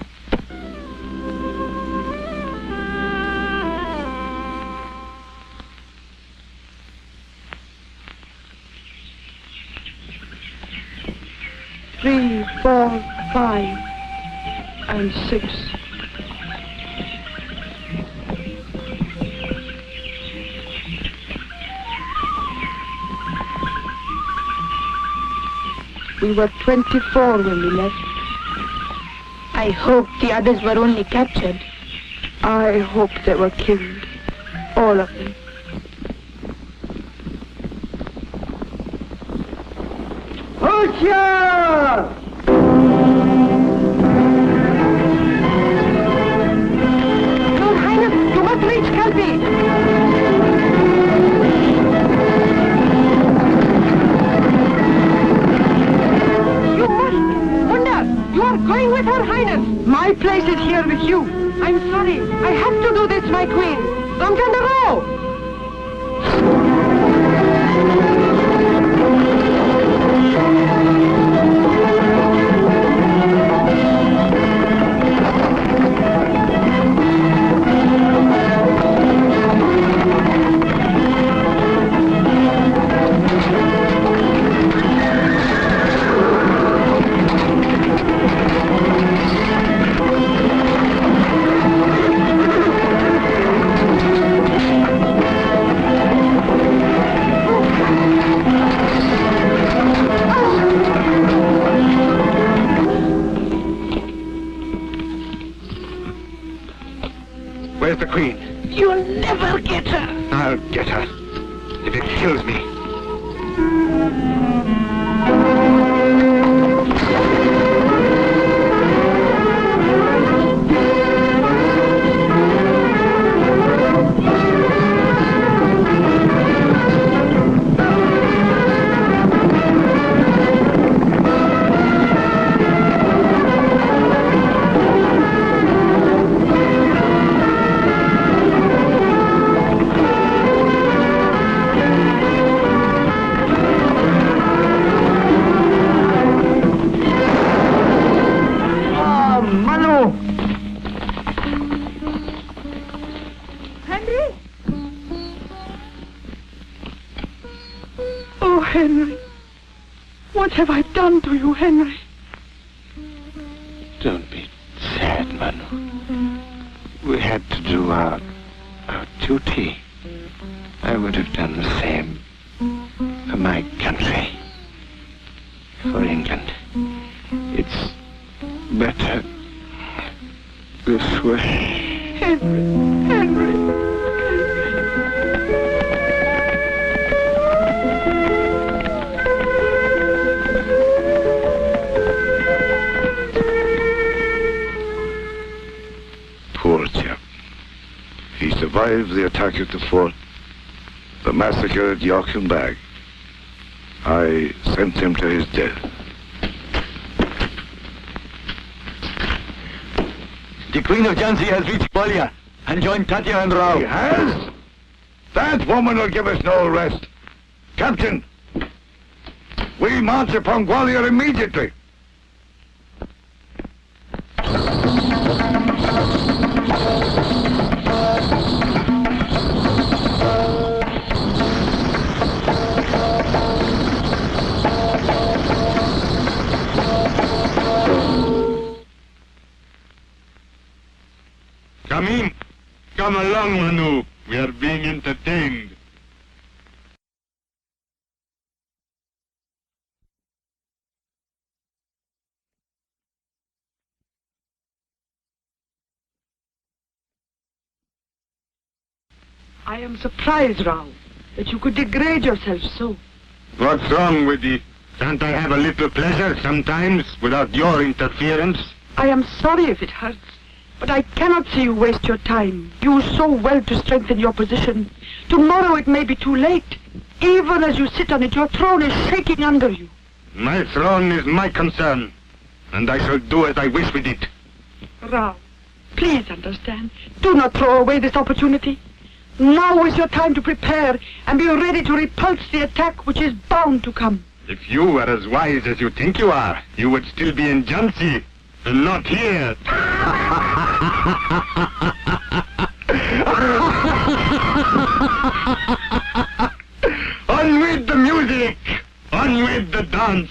[SPEAKER 8] Three, 4, 5, and 6. We were 24 when we left.
[SPEAKER 12] I hope the others were only captured.
[SPEAKER 8] I hope they were killed. All of them.
[SPEAKER 4] Hoshiyar!
[SPEAKER 8] Your Highness, you must reach Calpe! You are going with Her Highness. My place is here with you. I'm sorry. I have to do this, my queen. Gangadhar Rao! What have I done to you, Henry?
[SPEAKER 5] Don't be sad, Manu. We had to do our duty. I would have done the same for my country, for England. It's better this way.
[SPEAKER 8] Henry.
[SPEAKER 16] Poor chap. He survived the attack at the fort, the massacre at York and Bag. I sent him to his death.
[SPEAKER 3] The Queen of Jhansi has reached Gwalior and joined Tatya and Rao.
[SPEAKER 16] He has? That woman will give us no rest. Captain, we march upon Gwalior immediately.
[SPEAKER 5] Come in. Come along, Manu. We are being entertained.
[SPEAKER 8] I am surprised, Rao, that you could degrade yourself so.
[SPEAKER 5] What's wrong with you? Can't I have a little pleasure sometimes without your interference?
[SPEAKER 8] I am sorry if it hurts, but I cannot see you waste your time. You use so well to strengthen your position. Tomorrow it may be too late. Even as you sit on it, your throne is shaking under you.
[SPEAKER 5] My throne is my concern, and I shall do as I wish with it.
[SPEAKER 8] Rao, please understand. Do not throw away this opportunity. Now is your time to prepare and be ready to repulse the attack which is bound to come.
[SPEAKER 5] If you were as wise as you think you are, you would still be in Jhansi, and not here. On with the music! On with the dance!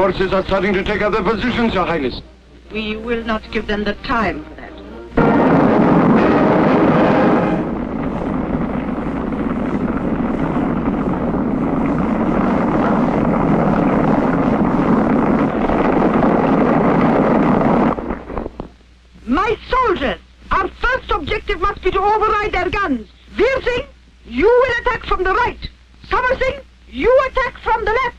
[SPEAKER 15] forces are starting to take up their positions, Your Highness.
[SPEAKER 8] We will not give them the time for that. My soldiers, our first objective must be to override their guns. Veer Singh, you will attack from the right. Samar Singh, you attack from the left.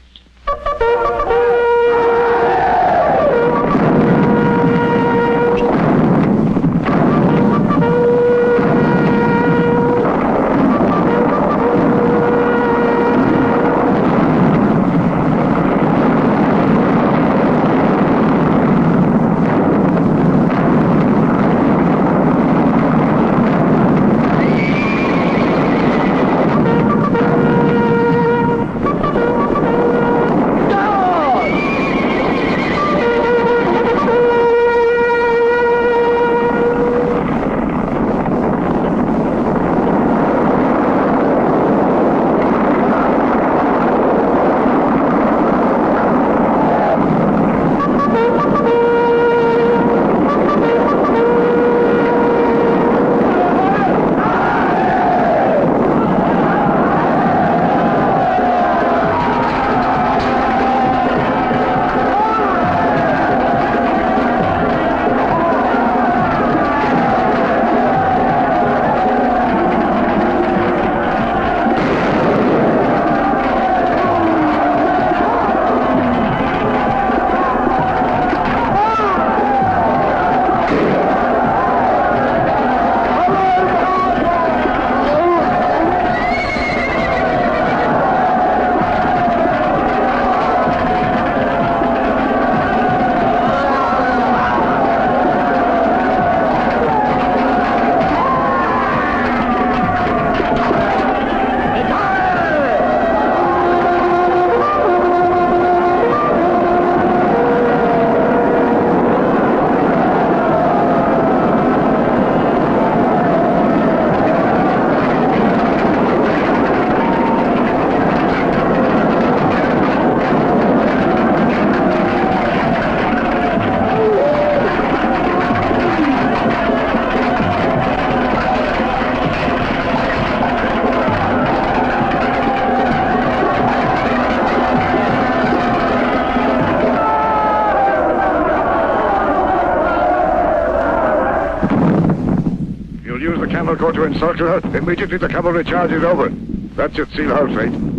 [SPEAKER 16] Go to encircle her immediately the cavalry charge is over. That should seal her fate.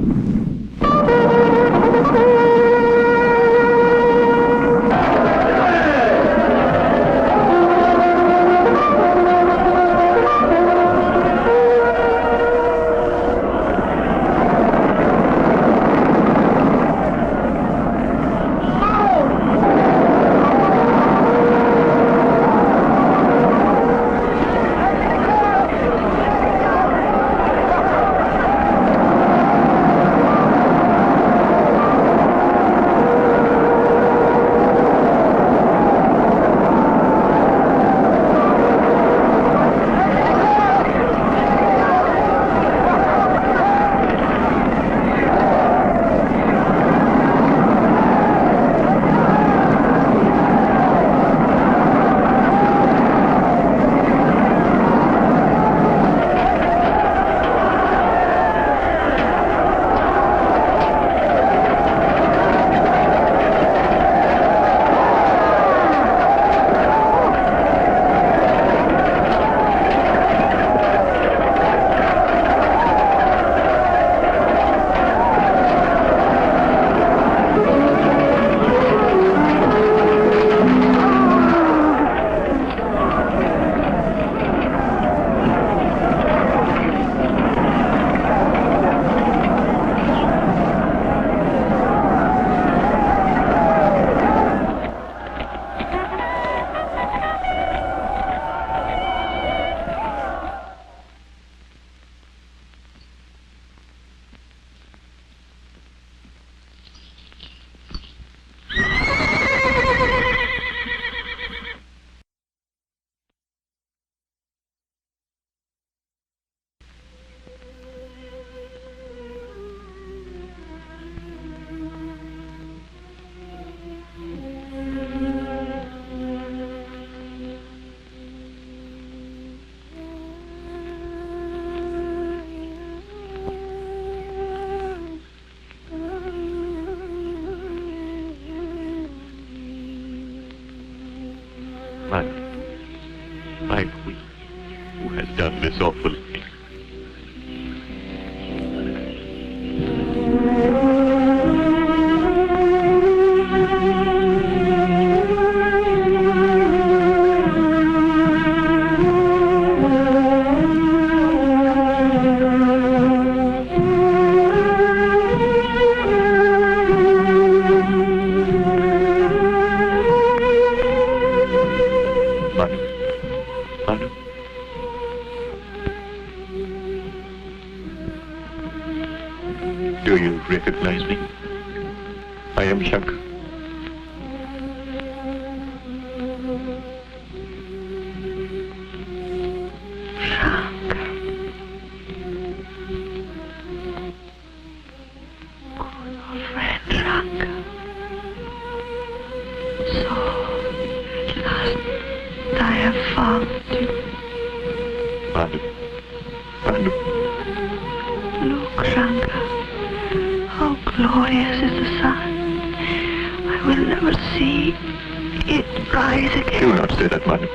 [SPEAKER 5] My queen, who has done this awful thing. Manu. Do you recognize me? I am Shankar. Manu.
[SPEAKER 8] Look, Shankar, how glorious is the sun. I will never see it rise again.
[SPEAKER 5] Do not say that, Manu.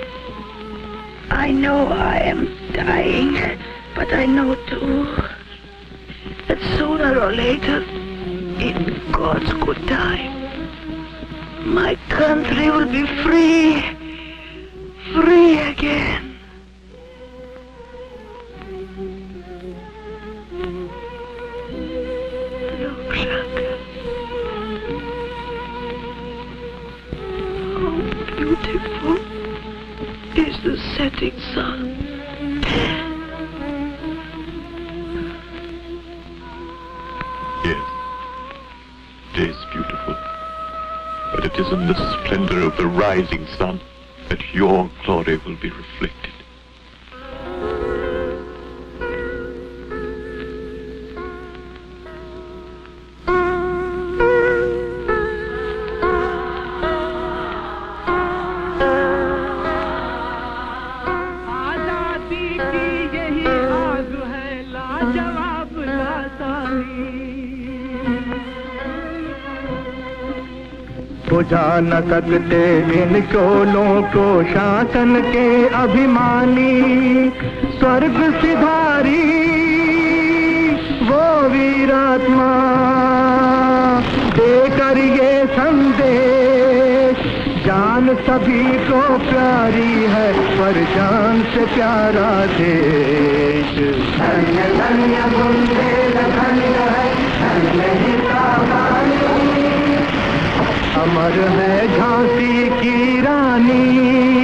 [SPEAKER 8] I know I am dying, but I know too that sooner or later, in God's good time, my country will be free again. Look, Shankar, how beautiful is the setting sun.
[SPEAKER 5] Yes, it is beautiful, but it is in the splendor of the rising sun that your glory will be reflected.
[SPEAKER 19] बुझा न सकते इन शोलों को शासन के अभिमानी स्वर्ग सिधारी वो वीरात्मा देकर ये संदेश जान सभी को प्यारी है पर जान से प्यारा देश धन्य धन्य बुंदेल धन्य है धन्य ही सावधानी अमर है झांसी की रानी